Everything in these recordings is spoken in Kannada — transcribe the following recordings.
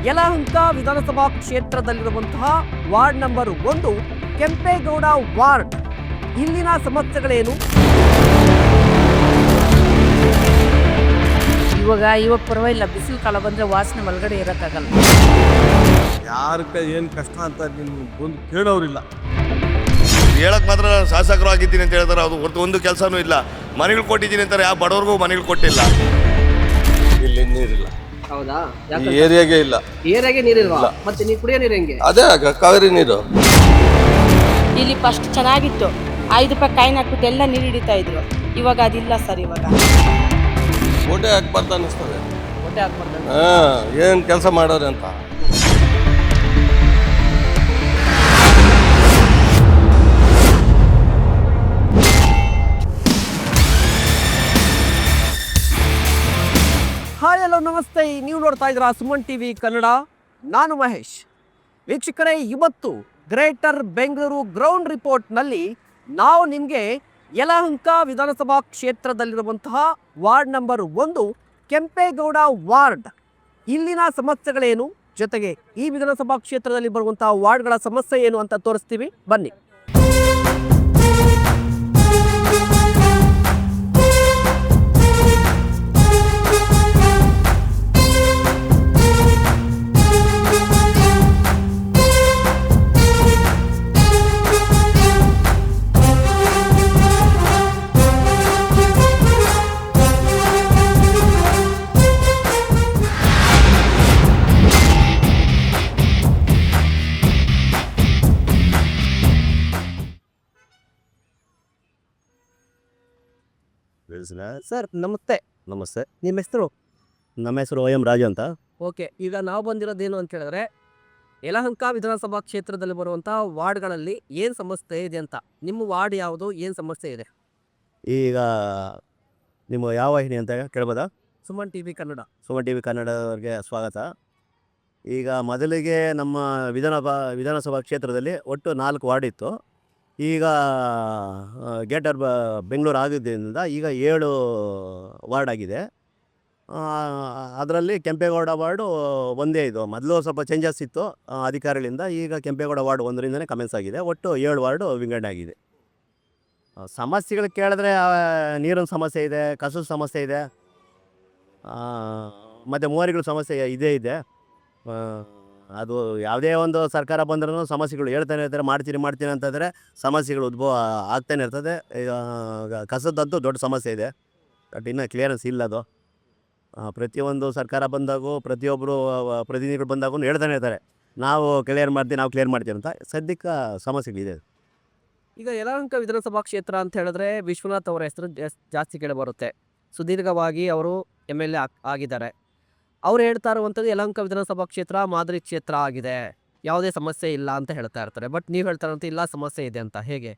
ಯಲಹಂಕ ವಿಧಾನಸಭಾ ಕ್ಷೇತ್ರದಲ್ಲಿರುವಂತಹ ವಾರ್ಡ್ ನಂಬರ್ 1 ಕೆಂಪೇಗೌಡ ವಾರ್ಡ್. ಇಲ್ಲಿನ ಸಮಸ್ಯೆಗಳೇನು? ಇವಾಗ ಪರವಾಗಿಲ್ಲ, ಬಿಸಿಲು ಕಾಲ ಬಂದ್ರೆ ವಾಸನೆ ಒಳಗಡೆ ಇರೋಕ್ಕಾಗಲ್ಲ. ಯಾರಕ್ಕೆ ಏನು ಕಷ್ಟ ಅಂತ ನಿಮ್ಗೆ ಬಂದು ಕೇಳೋರಿಲ್ಲ. ಹೇಳಕ್ ಮಾತ್ರ ನಾನು ಶಾಸಕರು ಆಗಿದ್ದೀನಿ ಅಂತ ಹೇಳ್ತಾರೆ, ಅದು ಒಂದು ಕೆಲಸನೂ ಇಲ್ಲ. ಮನೆಗಳು ಕೊಟ್ಟಿದ್ದೀನಿ ಅಂತಾರೆ, ಯಾವ ಬಡವ್ರಿಗೂ ಮನೆಗಳು ಕೊಟ್ಟಿಲ್ಲ. ಇಲ್ಲಿ ನೀರಿಲ್ಲ, ಹೌದಾ? ಈ ಏರಿಯಾಗೆ ಇಲ್ಲ. ಏರಿಯಾಗೆ ನೀರಿಲ್ವಾ? ಮತ್ತೆ ನೀವು ಕುಡಿಯೋ ನೀರು ಹೆಂಗೆ? ಅದೇ ಕಾವೇರಿ ನೀರು. ಇಲ್ಲಿ ಫಸ್ಟ್ ಚೆನ್ನಾಗಿತ್ತು, 5 ರೂಪಾಯಿ ಕಾಯಿನ ಹಾಕ್ಬಿಟ್ಟು ಎಲ್ಲ ನೀರು ಹಿಡಿತಾ ಇದ್ರು. ಇವಾಗ ಅದಿಲ್ಲ ಸರ್. ಇವಾಗ ಓಟೆ ಹಾಕ್ಬಾರ್ದು ಅನ್ನಿಸ್ತದೆ. ಹೊಟ್ಟೆ ಹಾಕ್ಬಾರ್ದು. ಏನು ಕೆಲಸ ಮಾಡೋರು ಅಂತ. ಹಾಯ್, ಹಲೋ, ನಮಸ್ತೆ. ನೀವು ನೋಡ್ತಾ ಇದ್ದೀರಾ ಸುಮನ್ ಟಿವಿ ಕನ್ನಡ. ನಾನು ಮಹೇಶ್. ವೀಕ್ಷಕರೇ, ಇವತ್ತು ಗ್ರೇಟರ್ ಬೆಂಗಳೂರು ಗ್ರೌಂಡ್ ರಿಪೋರ್ಟ್ನಲ್ಲಿ ನಾವು ನಿಮಗೆ ಯಲಹಂಕ ವಿಧಾನಸಭಾ ಕ್ಷೇತ್ರದಲ್ಲಿರುವಂತಹ ವಾರ್ಡ್ ನಂಬರ್ 1 ಕೆಂಪೇಗೌಡ ವಾರ್ಡ್, ಇಲ್ಲಿನ ಸಮಸ್ಯೆಗಳೇನು, ಜೊತೆಗೆ ಈ ವಿಧಾನಸಭಾ ಕ್ಷೇತ್ರದಲ್ಲಿ ಬರುವಂತಹ ವಾರ್ಡ್ಗಳ ಸಮಸ್ಯೆ ಏನು ಅಂತ ತೋರಿಸ್ತೀವಿ. ಬನ್ನಿ. ಸರ್ ನಮಸ್ತೆ. ನಮಸ್ತೆ, ನಿಮ್ಮ ಹೆಸರು? ನಮ್ಮ ಹೆಸರು OM ರಾಜು ಅಂತ. ಓಕೆ, ಈಗ ನಾವು ಬಂದಿರೋದೇನು ಅಂತ ಹೇಳಿದ್ರೆ ಯಲಹಂಕ ವಿಧಾನಸಭಾ ಕ್ಷೇತ್ರದಲ್ಲಿ ಬರುವಂಥ ವಾರ್ಡ್ಗಳಲ್ಲಿ ಏನು ಸಮಸ್ಯೆ ಇದೆ ಅಂತ. ನಿಮ್ಮ ವಾರ್ಡ್ ಯಾವುದು, ಏನು ಸಮಸ್ಯೆ ಇದೆ? ಈಗ ನಿಮ್ಮ ಯಾವ ವಾಹಿನಿ ಅಂತ ಕೇಳ್ಬೋದಾ? ಸುಮನ್ ಟಿವಿ ಕನ್ನಡ. ಸುಮನ್ ಟಿವಿ ಕನ್ನಡದವ್ರಿಗೆ ಸ್ವಾಗತ. ಈಗ ಮೊದಲಿಗೆ ನಮ್ಮ ವಿಧಾನಸಭಾ ಕ್ಷೇತ್ರದಲ್ಲಿ ಒಟ್ಟು 4 ವಾರ್ಡ್ ಇತ್ತು. ಈಗ ಗ್ರೇಟರ್ ಬೆಂಗಳೂರು ಆಗಿದ್ದರಿಂದ ಈಗ 7 ವಾರ್ಡ್ ಆಗಿದೆ. ಅದರಲ್ಲಿ ಕೆಂಪೇಗೌಡ ವಾರ್ಡು ಒಂದೇ ಇದು. ಮೊದಲು ಸ್ವಲ್ಪ ಚೇಂಜಸ್ ಇತ್ತು ಅಧಿಕಾರಿಗಳಿಂದ. ಈಗ ಕೆಂಪೇಗೌಡ ವಾರ್ಡ್ 1ರಿಂದನೇ ಕಮೆನ್ಸ್ ಆಗಿದೆ. ಒಟ್ಟು 7 ವಾರ್ಡು ವಿಂಗಡಣೆ ಆಗಿದೆ. ಸಮಸ್ಯೆಗಳು ಕೇಳಿದ್ರೆ ನೀರಿನ ಸಮಸ್ಯೆ ಇದೆ, ಕಸದ ಸಮಸ್ಯೆ ಇದೆ, ಮತ್ತು ಮೋರಿಗಳ ಸಮಸ್ಯೆ ಇದೇ ಇದೆ. ಅದು ಯಾವುದೇ ಒಂದು ಸರ್ಕಾರ ಬಂದ್ರೂ ಸಮಸ್ಯೆಗಳು ಹೇಳ್ತಾನೆ ಇರ್ತಾರೆ. ಮಾಡ್ತೀನಿ ಅಂತಂದರೆ ಸಮಸ್ಯೆಗಳು ಉದ್ಭವ ಆಗ್ತಾನೆ ಇರ್ತದೆ. ಕಸದಂತೂ ದೊಡ್ಡ ಸಮಸ್ಯೆ ಇದೆ, ಬಟ್ ಇನ್ನೂ ಕ್ಲಿಯರೆನ್ಸ್ ಇಲ್ಲ ಅದು. ಪ್ರತಿಯೊಂದು ಸರ್ಕಾರ ಬಂದಾಗೂ ಪ್ರತಿಯೊಬ್ಬರು ಪ್ರತಿನಿಧಿಗಳು ಬಂದಾಗೂ ಹೇಳ್ತಾನೆ ಇರ್ತಾರೆ, ನಾವು ಕ್ಲಿಯರ್ ಮಾಡ್ತೀವಿ ಅಂತ. ಸದ್ಯಕ್ಕೆ ಸಮಸ್ಯೆಗಳಿದೆ. ಈಗ ಯಲಹಂಕ ವಿಧಾನಸಭಾ ಕ್ಷೇತ್ರ ಅಂತ ಹೇಳಿದ್ರೆ ವಿಶ್ವನಾಥ್ ಅವರ ಹೆಸರು ಜಾಸ್ತಿ ಕೇಳಿಬರುತ್ತೆ. ಸುದೀರ್ಘವಾಗಿ ಅವರು MLA ಆಗಿದ್ದಾರೆ. ಅವ್ರು ಹೇಳ್ತಾ ಇರುವಂಥದ್ದು ಯಲಹಂಕ ವಿಧಾನಸಭಾ ಕ್ಷೇತ್ರ ಮಾದರಿ ಕ್ಷೇತ್ರ ಆಗಿದೆ, ಯಾವುದೇ ಸಮಸ್ಯೆ ಇಲ್ಲ ಅಂತ ಹೇಳ್ತಾ ಇರ್ತಾರೆ. ಬಟ್ ನೀವು ಹೇಳ್ತಾ ಇರೋಂಥ ಇಲ್ಲ, ಸಮಸ್ಯೆ ಇದೆ ಅಂತ. ಹೇಗೆ?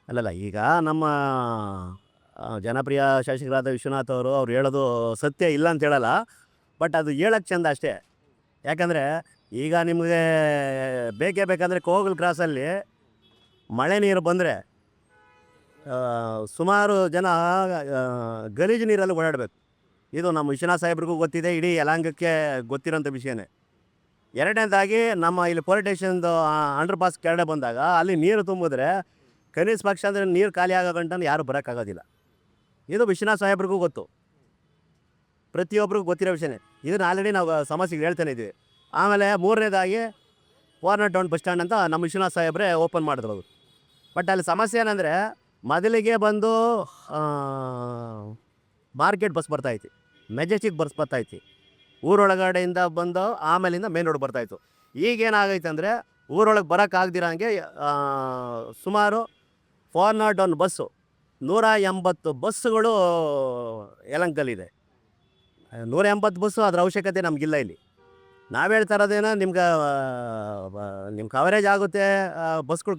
ಅಲ್ಲಲ್ಲ, ಈಗ ನಮ್ಮ ಜನಪ್ರಿಯ ಶಾಸಕರಾದ ವಿಶ್ವನಾಥ್ ಅವ್ರು ಹೇಳೋದು ಸತ್ಯ ಇಲ್ಲ ಅಂತ ಹೇಳಲ್ಲ, ಬಟ್ ಅದು ಹೇಳೋಕ್ಕೆ ಚೆಂದ ಅಷ್ಟೇ. ಯಾಕಂದರೆ ಈಗ ನಿಮಗೆ ಬೇಕಂದರೆ ಕೋಗಲ್ ಕ್ರಾಸಲ್ಲಿ ಮಳೆ ನೀರು ಬಂದರೆ ಸುಮಾರು ಜನ ಗಲೀಜು ನೀರಲ್ಲಿ ಓಡಾಡಬೇಕು. ಇದು ನಮ್ಮ ವಿಶ್ವನಾಥ್ ಸಾಹೇಬ್ರಿಗೂ ಗೊತ್ತಿದೆ, ಇಡೀ ಯಲಹಂಕಕ್ಕೆ ಗೊತ್ತಿರೋಂಥ ವಿಷಯನೇ. ಎರಡನೇದಾಗಿ ನಮ್ಮ ಇಲ್ಲಿ ಪೊಲೀಸ್ ಸ್ಟೇಷನ್ದು ಅಂಡರ್ ಪಾಸ್ ಕೆಳಗಡೆ ಬಂದಾಗ ಅಲ್ಲಿ ನೀರು ತುಂಬಿದ್ರೆ ಕನಿಷ್ಠ ಪಕ್ಷ ಅಂದರೆ ನೀರು ಖಾಲಿ ಆಗೋ ಗಂಟು ಯಾರೂ ಬರೋಕ್ಕಾಗೋದಿಲ್ಲ. ಇದು ವಿಶ್ವನಾಥ್ ಸಾಹೇಬ್ರಿಗೂ ಗೊತ್ತು, ಪ್ರತಿಯೊಬ್ಬರಿಗೂ ಗೊತ್ತಿರೋ ವಿಷಯನೇ. ಇದನ್ನು ಆಲ್ರೆಡಿ ನಾವು ಸಮಸ್ಯೆಗಳು ಹೇಳ್ತಾನೆ ಇದ್ದೀವಿ. ಆಮೇಲೆ ಮೂರನೇದಾಗಿ 401 ಬಸ್ ಸ್ಟ್ಯಾಂಡ್ ಅಂತ ನಮ್ಮ ವಿಶ್ವನಾಥ್ ಸಾಹೇಬ್ರೆ ಓಪನ್ ಮಾಡಿದ್ರು. ಬಟ್ ಅಲ್ಲಿ ಸಮಸ್ಯೆ ಏನಂದರೆ ಮೊದಲಿಗೆ ಬಂದು ಮಾರ್ಕೆಟ್ ಬಸ್ ಬರ್ತಾಯಿತ್ತು, ಮೆಜೆಸ್ಟಿಕ್ ಬಸ್ ಬರ್ತಾಯಿತ್ತು, ಊರೊಳಗಡೆಯಿಂದ ಬಂದು ಆಮೇಲಿಂದ ಮೇನ್ ರೋಡ್ ಬರ್ತಾಯಿತ್ತು. ಈಗೇನಾಗೈತೆ ಅಂದರೆ ಊರೊಳಗೆ ಬರೋಕ್ಕಾಗ್ದಿರಂಗೆ ಸುಮಾರು 401 ಬಸ್ಸು, 180 ಬಸ್ಸುಗಳು ಯಲಹಂಕಲ್ಲಿದೆ. 180 ಬಸ್ಸು ಅದರ ಅವಶ್ಯಕತೆ ನಮಗಿಲ್ಲ. ಇಲ್ಲಿ ನಾವು ಹೇಳ್ತಾ ಇರೋದೇನೋ ನಿಮ್ಗೆ ಕವರೇಜ್ ಆಗುತ್ತೆ, ಬಸ್ಗಳು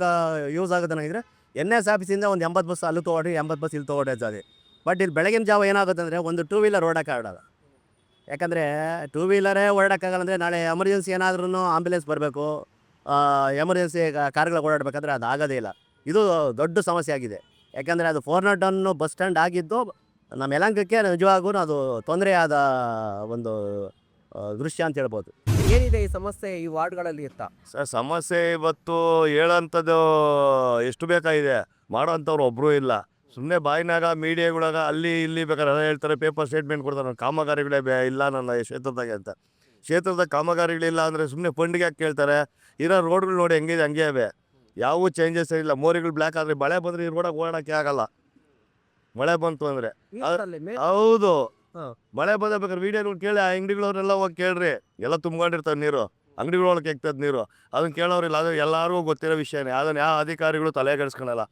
ಯೂಸ್ ಆಗುತ್ತೆ ಅನ್ನೋದಿದ್ರೆ NS ಆಫೀಸಿಂದ ಒಂದು 80 ಬಸ್ ಅಲ್ಲಿ ತೊಗೊಳ್ರಿ, 80 ಬಸ್ ಇಲ್ಲಿ ತೊಗೊಳ್ರಿ ಅದೇ. ಬಟ್ ಇಲ್ಲಿ ಬೆಳಗಿನ ಜಾವ ಏನಾಗುತ್ತೆ ಅಂದರೆ ಒಂದು 2 ವೀಲರ್ ಓಡೋಕ್ಕಾಗಲ್ಲ. ಯಾಕಂದರೆ 2 ವೀಲರೇ ಓಡೋಕ್ಕಾಗಲ್ಲ ಅಂದರೆ ನಾಳೆ ಎಮರ್ಜೆನ್ಸಿ ಏನಾದ್ರೂ ಆಂಬ್ಯುಲೆನ್ಸ್ ಬರಬೇಕು, ಎಮರ್ಜೆನ್ಸಿ ಕಾರ್ಗಳು ಓಡಾಡಬೇಕಾದ್ರೆ ಅದು ಆಗೋದೇ ಇಲ್ಲ. ಇದು ದೊಡ್ಡ ಸಮಸ್ಯೆ ಆಗಿದೆ. ಯಾಕಂದರೆ ಅದು 401 ಬಸ್ ಸ್ಟ್ಯಾಂಡ್ ಆಗಿದ್ದು ನಮ್ಮ ಯಲಹಂಕಕ್ಕೆ ನಿಜವಾಗೂ ಅದು ತೊಂದರೆಯಾದ ಒಂದು ದೃಶ್ಯ ಅಂತ ಹೇಳ್ಬೋದು. ಏನಿದೆ ಈ ಸಮಸ್ಯೆ ಈ ವಾರ್ಡ್ಗಳಲ್ಲಿ ಅಂತ? ಸರ್ ಸಮಸ್ಯೆ ಇವತ್ತು ಹೇಳೋಂಥದ್ದು ಎಷ್ಟು ಬೇಕಾಗಿದೆ, ಮಾಡೋಂಥವ್ರು ಒಬ್ಬರೂ ಇಲ್ಲ. ಸುಮ್ಮನೆ ಬಾಯಿನಾಗ ಮೀಡಿಯಾಗಳಾಗ ಅಲ್ಲಿ ಇಲ್ಲಿ ಬೇಕಾದ್ರೆ ಅದೇ ಹೇಳ್ತಾರೆ, ಪೇಪರ್ ಸ್ಟೇಟ್ಮೆಂಟ್ ಕೊಡ್ತಾರೆ, ನನ್ನ ಕಾಮಗಾರಿಗಳೇ ಇಲ್ಲ ನನ್ನ ಕ್ಷೇತ್ರದಾಗೆ ಅಂತ. ಕ್ಷೇತ್ರದ ಕಾಮಗಾರಿಗಳಿಲ್ಲ ಅಂದರೆ ಸುಮ್ಮನೆ ಫಂಡ್ಗೆ ಯಾಕೆ ಕೇಳ್ತಾರೆ? ಇರೋ ರೋಡ್ಗಳು ನೋಡಿ ಹೆಂಗಿದೆ ಹಂಗೆ ಅವೆ, ಯಾವ ಚೇಂಜಸ್ ಇಲ್ಲ. ಮೋರಿಗಳು ಬ್ಲ್ಯಾಕ್ ಆದರೆ ಮಳೆ ಬಂದರೆ ಈ ರೋಡಾಗ ಓಡೋಕ್ಕೆ ಆಗಲ್ಲ. ಮಳೆ ಬಂತು ಅಂದರೆ ಹೌದು, ಮಳೆ ಬಂದಬೇಕಾದ್ರೆ ವೀಡಿಯೋಗಳು ಕೇಳಿ ಆ ಅಂಗಡಿಗಳವ್ರೆಲ್ಲ ಹೋಗಿ ಕೇಳ್ರಿ, ಎಲ್ಲ ತುಂಬ್ಕೊಂಡಿರ್ತಾರೆ ನೀರು, ಅಂಗಡಿಗಳೊಳಗೆ ಎಕ್ತದ ನೀರು. ಅದನ್ನು ಕೇಳೋರಿಲ್ಲ, ಅದು ಎಲ್ಲರಿಗೂ ಗೊತ್ತಿರೋ ವಿಷಯನೇ. ಅದನ್ನು ಯಾವ ಅಧಿಕಾರಿಗಳು ತಲೆಗೆಡಿಸ್ಕೊಳಲ್ಲ.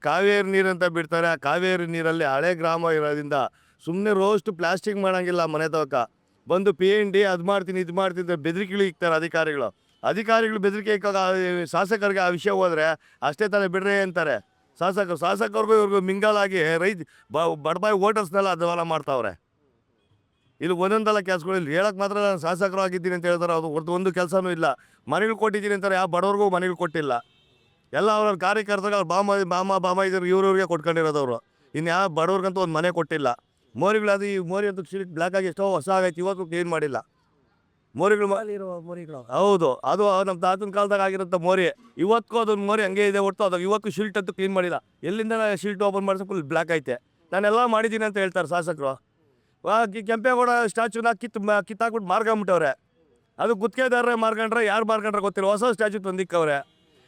ಕಾವೇರಿ ನೀರಂತ ಬಿಡ್ತಾರೆ, ಆ ಕಾವೇರಿ ನೀರಲ್ಲಿ ಹಳೆ ಗ್ರಾಮ ಇರೋದ್ರಿಂದ ಸುಮ್ಮನೆ ರೋಸ್ಟ್ ಪ್ಲಾಸ್ಟಿಕ್ ಮಾಡೋಂಗಿಲ್ಲ. ಮನೆ ತವಕ ಬಂದು PND ಅದು ಮಾಡ್ತೀನಿ ಇದು ಮಾಡ್ತೀನಿ ಬೆದರಿಕೆಗಳು ಇಕ್ತಾರೆ ಅಧಿಕಾರಿಗಳು ಬೆದರಿಕೆ ಇಕ್ಕಾಗ ಶಾಸಕರಿಗೆ ಆ ವಿಷಯ ಹೋದರೆ ಅಷ್ಟೇ ತಾನೇ ಬಿಡ್ರಿ ಅಂತಾರೆ ಶಾಸಕರಿಗೂ ಇವ್ರಿಗೂ ಮಿಂಗಾಲಾಗಿ ಬಡಬಾಯಿ ವೋಟರ್ಸ್ನೆಲ್ಲ ಅದೆಲ್ಲ ಮಾಡ್ತಾವ್ರೆ. ಇಲ್ಲಿ ಒಂದೊಂದೆಲ್ಲ ಕೆಲಸಗಳು ಇಲ್ಲಿ ಹೇಳಕ್ಕೆ ಮಾತ್ರ ನಾನು ಶಾಸಕರು ಆಗಿದ್ದೀನಿ ಅಂತ ಹೇಳ್ತಾರೆ, ಅದು ಹೊರತು ಒಂದು ಕೆಲಸನೂ ಇಲ್ಲ. ಮನೆಗಳು ಕೊಟ್ಟಿದ್ದೀನಿ ಅಂತಾರೆ, ಯಾವ ಬಡವ್ರಿಗೂ ಮನೆಗಳು ಕೊಟ್ಟಿಲ್ಲ. ಎಲ್ಲ ಅವ್ರ ಕಾರ್ಯಕರ್ತರಿಗೆ ಅವ್ರು ಬಾಮ ಇದ್ರು ಇವ್ರವ್ರಿಗೆ ಕೊಟ್ಕೊಂಡಿರೋದವರು. ಇನ್ನು ಯಾವ ಬಡವ್ರಿಗಂತೂ ಒಂದು ಮನೆ ಕೊಟ್ಟಿಲ್ಲ. ಮೋರಿಗಳದು ಈ ಮೋರಿ ಅಂತೂ ಸಿಲ್ಕ್ ಬ್ಲ್ಯಾಕ್ ಆಗಿ ಎಷ್ಟೋ ಹೊಸ ಆಗೈತೆ, ಇವತ್ತು ಕ್ಲೀನ್ ಮಾಡಿಲ್ಲ ಮೋರಿಗಳು. ಹೌದು, ಅದು ನಮ್ಮ ತಾತನ ಕಾಲದಾಗ ಆಗಿರೋಂಥ ಮೋರಿ. ಇವತ್ತಿಗೂ ಅದೊಂದು ಮೋರಿ ಹಂಗೆ ಇದೆ ಹೊರತು ಅದು ಇವತ್ತು ಶಿಲ್ಟ್ ಅಂತೂ ಕ್ಲೀನ್ ಮಾಡಿಲ್ಲ. ಎಲ್ಲಿಂದ ಶಿಲ್ಟ್ ಓಪನ್ ಮಾಡಿಸೋ ಫುಲ್ ಬ್ಲ್ಯಾಕ್ ಐತೆ. ನಾನೆಲ್ಲ ಮಾಡಿದ್ದೀನಿ ಅಂತ ಹೇಳ್ತಾರೆ ಶಾಸಕರು. ಕೆಂಪೇಗೌಡ ಸ್ಟ್ಯಾಚ್ಯೂನ ಕಿತ್ತಾಕ್ಬಿಟ್ಟು ಮಾರ್ಕೊಂಬಿಟ್ಟವ್ರೆ. ಅದು ಗುತ್ತಿಗೆದಾರರೇ ಮಾರ್ಕೊಂಡ್ರೆ, ಯಾರು ಮಾರ್ಕೊಂಡ್ರೆ ಗೊತ್ತಿಲ್ಲ. ಹೊಸ ಸ್ಟ್ಯಾಚ್ಯೂ ತಂದಿಕ್ಕವ್ರೆ,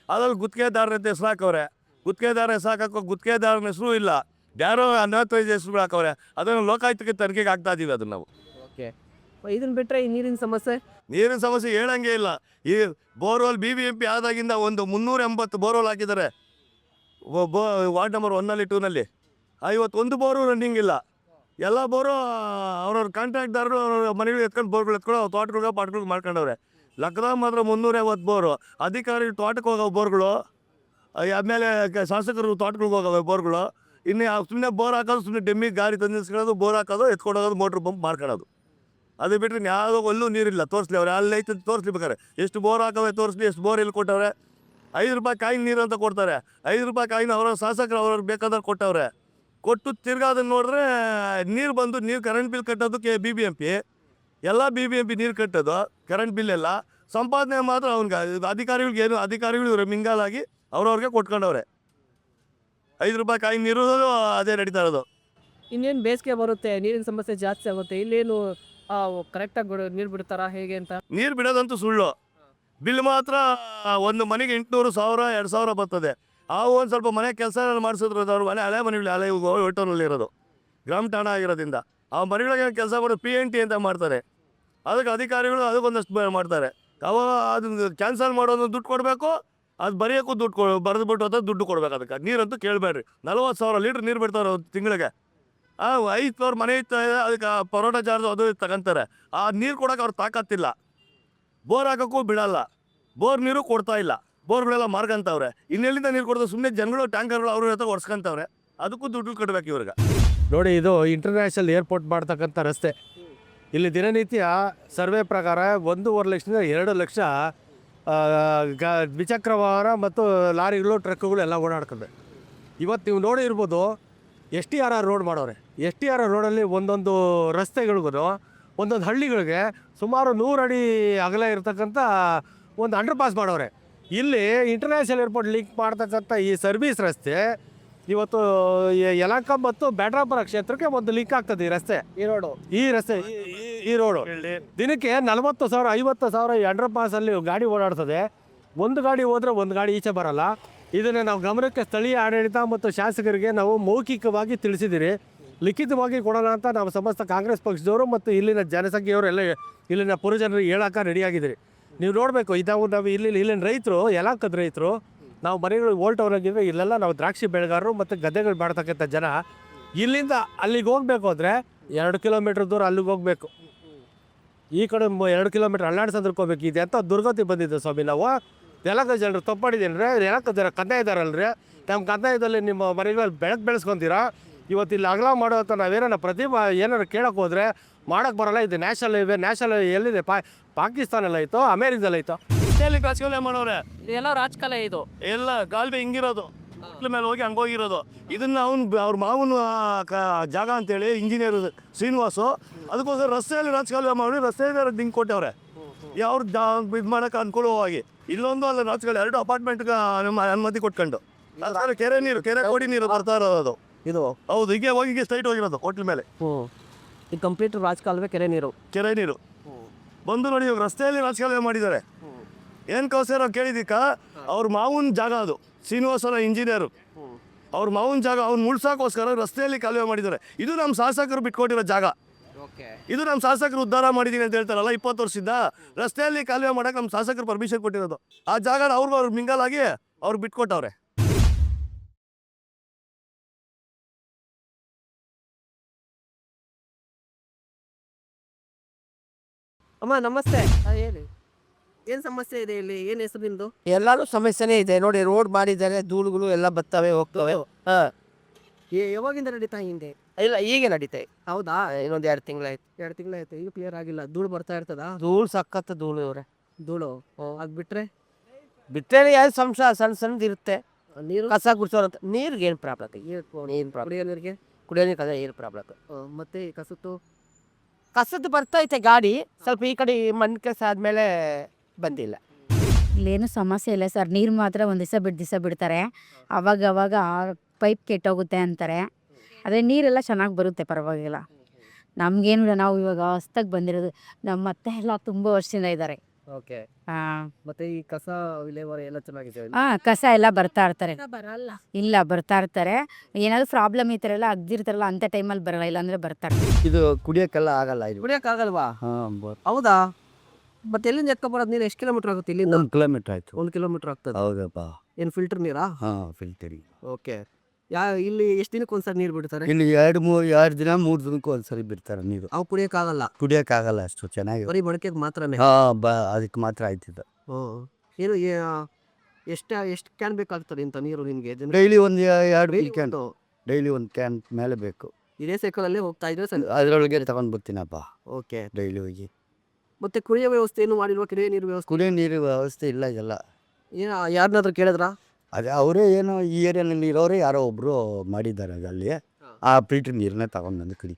ಅದ್ರಲ್ಲಿ ಗುತ್ತಿಗೆದಾರರ ಅಂತ ಹೆಸ್ರು ಹಾಕವ್ರೆ. ಗುತ್ತಿಗೆದಾರ ಹೆಸ್ರು ಹಾಕೋ ಗುತ್ತಿಗೆದಾರನ ಹೆಸರು ಇಲ್ಲ, ಯಾರೋ ಅನ್ವತೈದು ಹೆಸರುಗಳು ಹಾಕವ್ರೆ. ಅದನ್ನು ಲೋಕಾಯುಕ್ತಕ್ಕೆ ತನಿಖೆಗೆ ಹಾಕ್ತಾ ಇದೀವಿ ಅದನ್ನು ನಾವು. ಓಕೆ, ಇದನ್ನು ಬಿಟ್ಟರೆ ಈ ನೀರಿನ ಸಮಸ್ಯೆ ಹೇಳಂಗೆ ಇಲ್ಲ. ಈ ಬೋರ್ವೆಲ್ BBMP ಆದಾಗಿಂದ ಒಂದು 380 ಬೋರ್ವೆಲ್ ಹಾಕಿದ್ದಾರೆ ವಾರ್ಡ್ ನಂಬರ್ 1ನಲ್ಲಿ 2ನಲ್ಲಿ. ಇವತ್ತು ಬೋರು ರನ್ನಿಂಗ್ ಇಲ್ಲ. ಎಲ್ಲ ಬೋರು ಅವ್ರವ್ರ ಕಾಂಟ್ರಾಕ್ಟ್ದಾರರು ಅವ್ರವ್ರ ಮನೆಗಳು ಎತ್ಕೊಂಡು ಬೋರ್ಗಳು ಎತ್ಕೊಂಡು ತೋಟಗಳಿಗೆ ಪಾಟ್ಗಳಿಗೆ ಮಾಡ್ಕೊಂಡವ್ರೆ. ಲೆಕ್ಕದಾಗ ಮಾತ್ರ 350 ಬೋರು. ಅಧಿಕಾರಿಗಳು ತೋಟಕ್ಕೆ ಹೋಗೋ ಬೋರ್ಗಳು, ಆಮೇಲೆ ಶಾಸಕರು ತೋಟಗಳಿಗೆ ಹೋಗವೆ ಬೋರ್ಗಳು. ಇನ್ನು ಸುಮ್ಮನೆ ಬೋರ್ ಹಾಕೋದು, ಸುಮ್ಮನೆ ಡೆಮ್ಮಿಗೆ ಗಾಡಿ ತಂದಿಸ್ಕೊಳ್ಳೋದು, ಬೋರ್ ಹಾಕೋದು, ಎತ್ಕೊಂಡೋಗೋದು, ಮೋಟ್ರ್ ಪಂಪ್ ಮಾಡ್ಕೊಳ್ಳೋದು. ಅದು ಬಿಟ್ಟರೆ ಯಾವುದೋ ಎಲ್ಲೂ ನೀರಿಲ್ಲ. ತೋರಿಸ್ಲಿ ಅವ್ರು ಅಲ್ಲಿ ಐತೆ ತೋರಿಸ್ಲಿ ಬೇಕಾರೆ. ಎಷ್ಟು ಬೋರ್ ಹಾಕವೆ ತೋರಿಸ್ಲಿ, ಎಷ್ಟು ಬೋರ್ ಇಲ್ಲಿ ಕೊಟ್ಟವ್ರೆ. 5 ರೂಪಾಯಿ ಕಾಯಿನ ನೀರು ಅಂತ ಕೊಡ್ತಾರೆ. 5 ರೂಪಾಯಿ ಕಾಯಿನ ಅವರ ಶಾಸಕರು ಅವ್ರವ್ರು ಬೇಕಾದ್ರೆ ಕೊಟ್ಟವ್ರೆ. ಕೊಟ್ಟು ತಿರ್ಗಾ ಅದನ್ನು ನೋಡಿದ್ರೆ ನೀರು ಬಂದು ಕರೆಂಟ್ ಬಿಲ್ ಕಟ್ಟೋದಕ್ಕೆ BBMP ಎಲ್ಲ BBMP ನೀರು ಕಟ್ಟೋದು, ಕರೆಂಟ್ ಬಿಲ್ ಎಲ್ಲ ಸಂಪಾದನೆ ಮಾತ್ರ ಅವ್ನಿಗೆ. ಅಧಿಕಾರಿಗಳಿಗೆ ಏನು, ಅಧಿಕಾರಿಗಳು ಇವರು ಮಿಂಗಾಲಾಗಿ ಅವ್ರವ್ರಿಗೆ ಕೊಟ್ಕೊಂಡವ್ರೆ. 5 ರೂಪಾಯಿ ಕಾಯಿನ ನೀರು ಅದೇ ನಡೀತಾ ಇರೋದು. ಇನ್ನೇನು ಬೇಸಿಗೆ ಬರುತ್ತೆ, ನೀರಿನ ಸಮಸ್ಯೆ ಜಾಸ್ತಿ ಆಗುತ್ತೆ. ಇಲ್ಲೇನು ಕರೆಕ್ಟಾಗಿ ನೀರು ಬಿಡ್ತಾರಾ ಹೇಗೆ ಅಂತ? ನೀರು ಬಿಡೋದಂತೂ ಸುಳ್ಳು. ಬಿಲ್ ಮಾತ್ರ ಒಂದು ಮನೆಗೆ 800, 1000, 2000 ಬರ್ತದೆ. ಒಂದು ಸ್ವಲ್ಪ ಮನೆ ಕೆಲಸ ಮಾಡಿಸಿದ್ರು ಅವ್ರ ಮನೆ ಹಳೆ ಮನೆಗಳು, ಹಳೆ ಒಟ್ಟೋನಲ್ಲಿ ಇರೋದು, ಗ್ರಾಮ ಠಾಣ ಆಗಿರೋದ್ರಿಂದ ಆ ಮನೆಗಳಿಗೆ ಕೆಲಸ ಮಾಡೋದು PNT ಅಂತ ಮಾಡ್ತಾರೆ. ಅದಕ್ಕೆ ಅಧಿಕಾರಿಗಳು ಅದಕ್ಕೊಂದಷ್ಟು ಮಾಡ್ತಾರೆ. ಅದನ್ನು ಕ್ಯಾನ್ಸಲ್ ಮಾಡೋದು ದುಡ್ಡು ಕೊಡಬೇಕು, ಅದು ಬರೆಯೋಕ್ಕೂ ದುಡ್ಡು ಬರೆದ್ಬಿಟ್ಟು ಅಂತ ದುಡ್ಡು ಕೊಡ್ಬೇಕು. ಅದಕ್ಕೆ ನೀರಂತೂ ಕೇಳಬೇಡ್ರಿ. 40,000 ಲೀಟ್ರ್ ನೀರು ಬಿಡ್ತಾರೆ ತಿಂಗಳಿಗೆ. 5 ಫ್ಲೋರ್ ಮನೆ ಇರ್ತದೆ, ಅದಕ್ಕೆ ಪರೋಟ ಚಾರ್ಜ್ ಅದು ತಗೊಂತಾರೆ. ಆ ನೀರು ಕೊಡೋಕೆ ಅವ್ರು ತಾಕತ್ತಿಲ್ಲ. ಬೋರ್ ಹಾಕೋಕ್ಕೂ ಬಿಡಲ್ಲ, ಬೋರ್ ನೀರು ಕೊಡ್ತಾ ಇಲ್ಲ. ಬೋರ್ಗಳೆಲ್ಲ ಮಾರ್ಕೊಂತವ್ರೆ. ಇನ್ನೆಲ್ಲಿಂದ ನೀರು ಕೊಡೋದು? ಸುಮ್ಮನೆ ಜನಗಳು ಟ್ಯಾಂಕರ್ಗಳು ಅವ್ರ ಹತ್ರ ಒಡ್ಸ್ಕೊಂತವ್ರೆ. ಅದಕ್ಕೂ ದುಡ್ಡು ಕಟ್ಟಬೇಕು ಇವ್ರಿಗೆ. ನೋಡಿ, ಇದು ಇಂಟರ್ನ್ಯಾಷನಲ್ ಏರ್ಪೋರ್ಟ್ ಮಾಡ್ತಕ್ಕಂಥ ರಸ್ತೆ. ಇಲ್ಲಿ ದಿನನಿತ್ಯ ಸರ್ವೆ ಪ್ರಕಾರ 1.5 ಲಕ್ಷದಿಂದ 2 ಲಕ್ಷ ದ್ವಿಚಕ್ರ ವಾಹನ ಮತ್ತು ಲಾರಿಗಳು, ಟ್ರಕ್ಗಳು ಎಲ್ಲ ಓಡಾಡ್ತದೆ. ಇವತ್ತು ನೀವು ನೋಡಿ ಇರ್ಬೋದು, STRR ರೋಡ್ ಮಾಡೋರೆ. STRR ರೋಡಲ್ಲಿ ಒಂದೊಂದು ರಸ್ತೆಗಳಿಗೂ, ಒಂದೊಂದು ಹಳ್ಳಿಗಳಿಗೆ ಸುಮಾರು 100 ಅಡಿ ಅಗಲ ಇರತಕ್ಕಂಥ ಒಂದು ಅಂಡರ್ ಪಾಸ್ ಮಾಡೋರೆ. ಇಲ್ಲಿ ಇಂಟರ್ನ್ಯಾಷನಲ್ ಏರ್ಪೋರ್ಟ್ ಲಿಂಕ್ ಮಾಡ್ತಕ್ಕಂಥ ಈ ಸರ್ವಿಸ್ ರಸ್ತೆ ಇವತ್ತು ಯಲಹಂಕ ಮತ್ತು ಬ್ಯಾಟರಾಪುರ ಕ್ಷೇತ್ರಕ್ಕೆ ಒಂದು ಲಿಂಕ್ ಆಗ್ತದೆ. ಈ ರೋಡು ದಿನಕ್ಕೆ 40,000 50,000 ಈ ಅಂಡರ್ ಪಾಸಲ್ಲಿ ಗಾಡಿ ಓಡಾಡ್ತದೆ. ಒಂದು ಗಾಡಿ ಹೋದರೆ ಒಂದು ಗಾಡಿ ಈಚೆ ಬರಲ್ಲ. ಇದನ್ನು ನಾವು ಗಮನಕ್ಕೆ ಸ್ಥಳೀಯ ಆಡಳಿತ ಮತ್ತು ಶಾಸಕರಿಗೆ ನಾವು ಮೌಖಿಕವಾಗಿ ತಿಳಿಸಿದ್ದೀರಿ. ಲಿಖಿತವಾಗಿ ಕೊಡೋಣ ಅಂತ ನಾವು ಸಮಸ್ತ ಕಾಂಗ್ರೆಸ್ ಪಕ್ಷದವರು ಮತ್ತು ಇಲ್ಲಿನ ಜನಸಂಖ್ಯೆಯವರು ಎಲ್ಲ ಇಲ್ಲಿನ ಪುರಜನರಿಗೆ ಹೇಳೋಕೆ ರೆಡಿಯಾಗಿದ್ದೀರಿ. ನೀವು ನೋಡಬೇಕು, ನಾವು ಇಲ್ಲಿನ ರೈತರು, ಯಲಹಂಕದ ರೈತರು, ನಾವು ಮನೆಗಳು ಓಲ್ಡ್ ಟೌನಾಗಿದ್ದರೆ ಇಲ್ಲೆಲ್ಲ ನಾವು ದ್ರಾಕ್ಷಿ ಬೆಳೆಗಾರರು ಮತ್ತು ಗದ್ದೆಗಳು ಮಾಡ್ತಕ್ಕಂಥ ಜನ. ಇಲ್ಲಿಂದ ಅಲ್ಲಿಗೆ ಹೋಗಬೇಕು ಅಂದರೆ 2 ಕಿಲೋಮೀಟ್ರ್ ದೂರ ಅಲ್ಲಿಗೆ ಹೋಗಬೇಕು. ಈ ಕಡೆ 2 ಕಿಲೋಮೀಟ್ರ್ ಅಲ್ಲಾಡ್ಸಂದ್ರಕ್ಕೆ ಹೋಗ್ಬೇಕು. ಇದೆ ಅಂತ ದುರ್ಗತಿ ಬಂದಿದ್ದೆ ಸ್ವಾಮಿ. ನಾವು ಯಲಹಂಕ ಜನರು ತಪ್ಪಾಡಿದ್ದೀನ್ರಿ. ಯಲಹಂಕ ಜನ ಕಂದಾಯ ಇದ್ದಾರಲ್ರಿ, ನಮ್ಮ ಕಂದಾಯದಲ್ಲಿ ನಿಮ್ಮ ಮನೆಗಳಲ್ಲಿ ಬೆಳೆಸ್ಕೊತೀರಾ. ಇವತ್ತು ಇಲ್ಲಿ ಅಗಲ ಮಾಡೋಂಥ ನಾವೇನಾರ ಏನಾರು ಕೇಳೋಕೆ ಹೋದರೆ ಮಾಡೋಕ್ಕೆ ಬರೋಲ್ಲ. ಇದು ನ್ಯಾಷನಲ್ ಹೈವೇ. ನ್ಯಾಷನಲ್ ಎಲ್ಲಿದೆ? ಪಾಕಿಸ್ತಾನಲ್ಲಿ ಐತೋ, ಅಮೇರಿಕದಲ್ಲಿ ಐತೋ? ಇಷ್ಟೆಲ್ಲಿ ರಾಜಕಾಲ ಮಾಡೋರೆ. ಇದೆಲ್ಲ ರಾಜಕಾಲ. ಇದು ಎಲ್ಲ ಗಾಲ್ಬೆ ಹಿಂಗಿರೋದು, ಮಕ್ಳ ಮೇಲೆ ಹೋಗಿ ಹಂಗೋಗಿರೋದು. ಇದನ್ನು ಅವ್ರ ಮಾವನ ಜಾಗ ಅಂತೇಳಿ ಇಂಜಿನಿಯರ್ ಶ್ರೀನಿವಾಸು ಅದಕ್ಕೋಸ್ಕರ ರಸ್ತೆಯಲ್ಲಿ ರಾಜಕಾಲುವೆ ಮಾಡಿ ರಸ್ತೆಯಲ್ಲಿ ದಿಂಗ್ ಕೊಟ್ಟವ್ರೆ. ಅವ್ರು ಇದು ಮಾಡೋಕೆ ಅನುಕೂಲವಾಗಿ. ಇಲ್ಲೊಂದು ಅಲ್ಲ ರಾಜ್ಗಳು 2 ಅಪಾರ್ಟ್ಮೆಂಟ್ಗೆ ಅನುಮತಿ ಕೊಟ್ಕೊಂಡು ರಾಜ್ಗಳು ಕೆರೆ ಕೋಡಿ ನೀರು ಬರ್ತಾ ಇರೋದು ಇದು ಹೌದು. ಹೀಗೆ ಹೋಗಿ ಸ್ಟ್ರೈಟ್ ಹೋಗಿರೋದು ಹೋಟ್ಲ್ ಮೇಲೆ ಈ ಕಂಪ್ಲೀಟ್ ರಾಜಕಾಲುವೆ ಕೆರೆ ನೀರು ಬಂದು ನೋಡಿ ಇವಾಗ ರಸ್ತೆಯಲ್ಲಿ ರಾಜಕಾಲುವೆ ಮಾಡಿದ್ದಾರೆ. ಏನು ಕೌಸೇರ ಕೇಳಿದಿಕ್ಕ ಅವ್ರ ಮಾವನ ಜಾಗ ಅದು, ಶ್ರೀನಿವಾಸನ ಇಂಜಿನಿಯರು ಅವ್ರ ಮಾವನ ಜಾಗ ಅವ್ನು ಮುಳ್ಸೋಕ್ಕೋಸ್ಕರ ರಸ್ತೆಯಲ್ಲಿ ಕಾಲುವೆ ಮಾಡಿದ್ದಾರೆ. ಇದು ನಮ್ಮ ಶಾಸಕರು ಬಿಟ್ಕೊಟ್ಟಿರೋ ಜಾಗ. ಇದು ನಮ್ಮ ಶಾಸಕರು ಉದ್ಧಾರ ಮಾಡಿದೀನಿ ಅಂತ ಹೇಳ್ತಾರಲ್ಲ 20 ವರ್ಷದಿಂದ. ರಸ್ತೆಯಲ್ಲಿ ಕಾಲುವೆ ಮಾಡಕ್ಕೆ ನಮ್ಮ ಶಾಸಕರು ಪರ್ಮಿಷನ್ ಕೊಟ್ಟಿರೋದು. ಆ ಜಾಗನ ಅವ್ರು ಮಿಂಗಲಾಗಿ ಅವ್ರು ಬಿಟ್ಕೊಟ್ಟವ್ರೆ. ಅಮ್ಮ ನಮಸ್ತೆ. ಹೇಳಿ, ಏನು ಸಮಸ್ಯೆ ಇದೆ ಇಲ್ಲಿ? ಏನು ಹೆಸರು ನಿಮ್ಮದು? ಎಲ್ಲಾನು ಸಮಸ್ಯೆನೇ ಇದೆ ನೋಡಿ. ರೋಡ್ ಮಾಡಿದ್ದಾರೆ, ಧೂಳುಗಳು ಎಲ್ಲ ಬರ್ತವೆ ಹೋಗ್ತವೆ. ಯಾವಾಗಿಂದ ನಡೀತಾ ಹಿಂದೆ? ಇಲ್ಲ ಈಗ ನಡೀತೆ. ಹೌದಾ? ಇನ್ನೊಂದು 2 ತಿಂಗಳಾಯ್ತು. 2 ತಿಂಗಳಾಯ್ತು, ಈಗ ಕ್ಲಿಯರ್ ಆಗಿಲ್ಲ. ಧೂಳು ಬರ್ತಾ ಇರ್ತದಾ? ಧೂಳು ಸಖತ್ ಧೂಳು ಇವ್ರೆ. ಧೂಳು ಅದು ಬಿಟ್ರೆ ಬಿಟ್ಟರೆ ಯಾವ್ದು ಸಣ್ಣ ಸಣ್ಣದು ಇರುತ್ತೆ. ನೀರು ಕಸ ಗುಡ್ಸೋರಂತ ನೀರಿಗೆ ಏನು ಪ್ರಾಬ್ಲಮ್? ನೀರು ಪ್ರಾಬ್ಲಮ್. ಕುಡಿಯೋ ನೀರಿಗೆ ಕುಡಿಯೋ ನೀರು ಕಸ ಏನು ಪ್ರಾಬ್ಲಮ್? ಮತ್ತೆ ಈ ಕಸದ್ದು ಕಸದ್ದು ಬರ್ತೈತೆ ಗಾಡಿ, ಸ್ವಲ್ಪ ಈ ಕಡೆ ಮಣ್ಣು ಕೆಲಸ ಆದಮೇಲೆ ಬಂದಿಲ್ಲ. ಇಲ್ಲೇನು ಸಮಸ್ಯೆ ಇಲ್ಲ ಸರ್. ನೀರು ಮಾತ್ರ ಒಂದು ದಿವಸ ಬಿಡ್ತಾರೆ. ಅವಾಗ ಪೈಪ್ ಕೆಟ್ಟೋಗುತ್ತೆ ಅಂತಾರೆ. ಆದರೆ ನೀರೆಲ್ಲ ಚೆನ್ನಾಗಿ ಬರುತ್ತೆ, ಪರವಾಗಿಲ್ಲ. ನಮಗೇನು ನಾವು ಇವಾಗ ಹೊಸ್ದಾಗಿ ಬಂದಿರೋದು. ನಮ್ಮ ಅತ್ತೆ ಎಲ್ಲ ತುಂಬ ವರ್ಷದಿಂದ ಇದ್ದಾರೆ. ಓಕೆ. ಮತ್ತೆ ಈ ಕಸ ವಿಲೇವಾರಿ ಎಲ್ಲ ಚೆನ್ನಾಗಿದೆ? ಕಸ ಎಲ್ಲ ಬರ್ತಾ ಇರ್ತಾರೆ. ಇಲ್ಲ ಬರ್ತಾ ಇರ್ತಾರೆ. ಏನಾದರೂ ಪ್ರಾಬ್ಲಮ್ ಈ ಥರ ಎಲ್ಲ ಅಗ್ದಿರ್ತಾರಲ್ಲ ಅಂಥ ಟೈಮಲ್ಲಿ ಬರಲ್ಲ, ಇಲ್ಲಾಂದರೆ ಬರ್ತಾರೆ. ಇದು ಕುಡಿಯೋಕ್ಕೆಲ್ಲ ಆಗಲ್ಲ. ಇದು ಕುಡಿಯೋಕ್ಕಾಗಲ್ವಾ? ಹಾಂ, ಹೌದಾ? ಮತ್ತೆ ಎಲ್ಲಿಂದ ಎತ್ಕೊಬರೋದು ನೀರು? ಎಷ್ಟು ಕಿಲೋಮೀಟರ್ ಆಗುತ್ತೆ ಇಲ್ಲಿಂದ? 1 ಕಿಲೋಮೀಟ್ರ್ ಆಯಿತು. 1 ಕಿಲೋಮೀಟರ್ ಆಗ್ತದೆ. ಹೌದಪ್ಪ. ಏನು ಫಿಲ್ಟರ್ ನೀರಾ? ಹಾಂ, ಫಿಲ್ಟರಿಂಗ್. ಓಕೆ. ಇಲ್ಲಿ ಎಷ್ಟು ದಿನಕ್ಕೆ ಒಂದ್ಸರಿ ನೀರು ಬಿಡ್ತಾರೆ? ಇಲ್ಲಿ 2 ದಿನ 3 ದಿನಕ್ಕೆ ಒಂದ್ಸರಿ ಬಿಡ್ತಾರೆ ನೀರು. ಅವು ಕುಡಿಯೋಕ್ಕಾಗಲ್ಲ? ಕುಡಿಯೋಕ್ಕಾಗಲ್ಲ ಅಷ್ಟು ಚೆನ್ನಾಗಿ. ಬರೀ ಬಳಕೆಗೆ ಮಾತ್ರನೇ? ಹಾಂ, ಅದಕ್ಕೆ ಮಾತ್ರ ಆಯ್ತಿದ್ದು. ಏನು ಎಷ್ಟು ಕ್ಯಾನ್ ಬೇಕಾಗ್ತದೆ ಇಂಥ ನೀರು ನಿಮಗೆ? ಡೈಲಿ ಒಂದು 2 ಕ್ಯಾನ್, ಡೈಲಿ 1 ಕ್ಯಾನ್ ಮೇಲೆ ಬೇಕು. ಇದೇ ಸೈಕಲಲ್ಲೇ ಹೋಗ್ತಾ ಇದ್ರೆ ಸರಿ. ಅದರೊಳಗೆ ತಗೊಂಡು ಬರ್ತೀನಪ್ಪ ಓಕೆ. ಡೈಲಿ ಹೋಗಿ. ಮತ್ತೆ ಕುಡಿಯೋ ವ್ಯವಸ್ಥೆ ಏನು ಮಾಡಿಲ್ವಾ? ಕುಡಿಯೋ ನೀರು ವ್ಯವಸ್ಥೆ? ಕುಡಿಯೋ ನೀರು ವ್ಯವಸ್ಥೆ ಇಲ್ಲ ಇದೆಲ್ಲ. ಯಾರನ್ನಾದ್ರೂ ಕೇಳಿದ್ರಾ? ಅದೇ ಅವರೇ ಏನೋ ಈ ಏರಿಯಾನಲ್ಲಿ ಇರೋರೇ ಯಾರೋ ಒಬ್ಬರು ಮಾಡಿದ್ದಾರೆ ಅಲ್ಲಿ. ಆ ಫಿಲ್ಟರ್ ನೀರನ್ನೇ ತಗೊಂಡು ಕುಡಿ.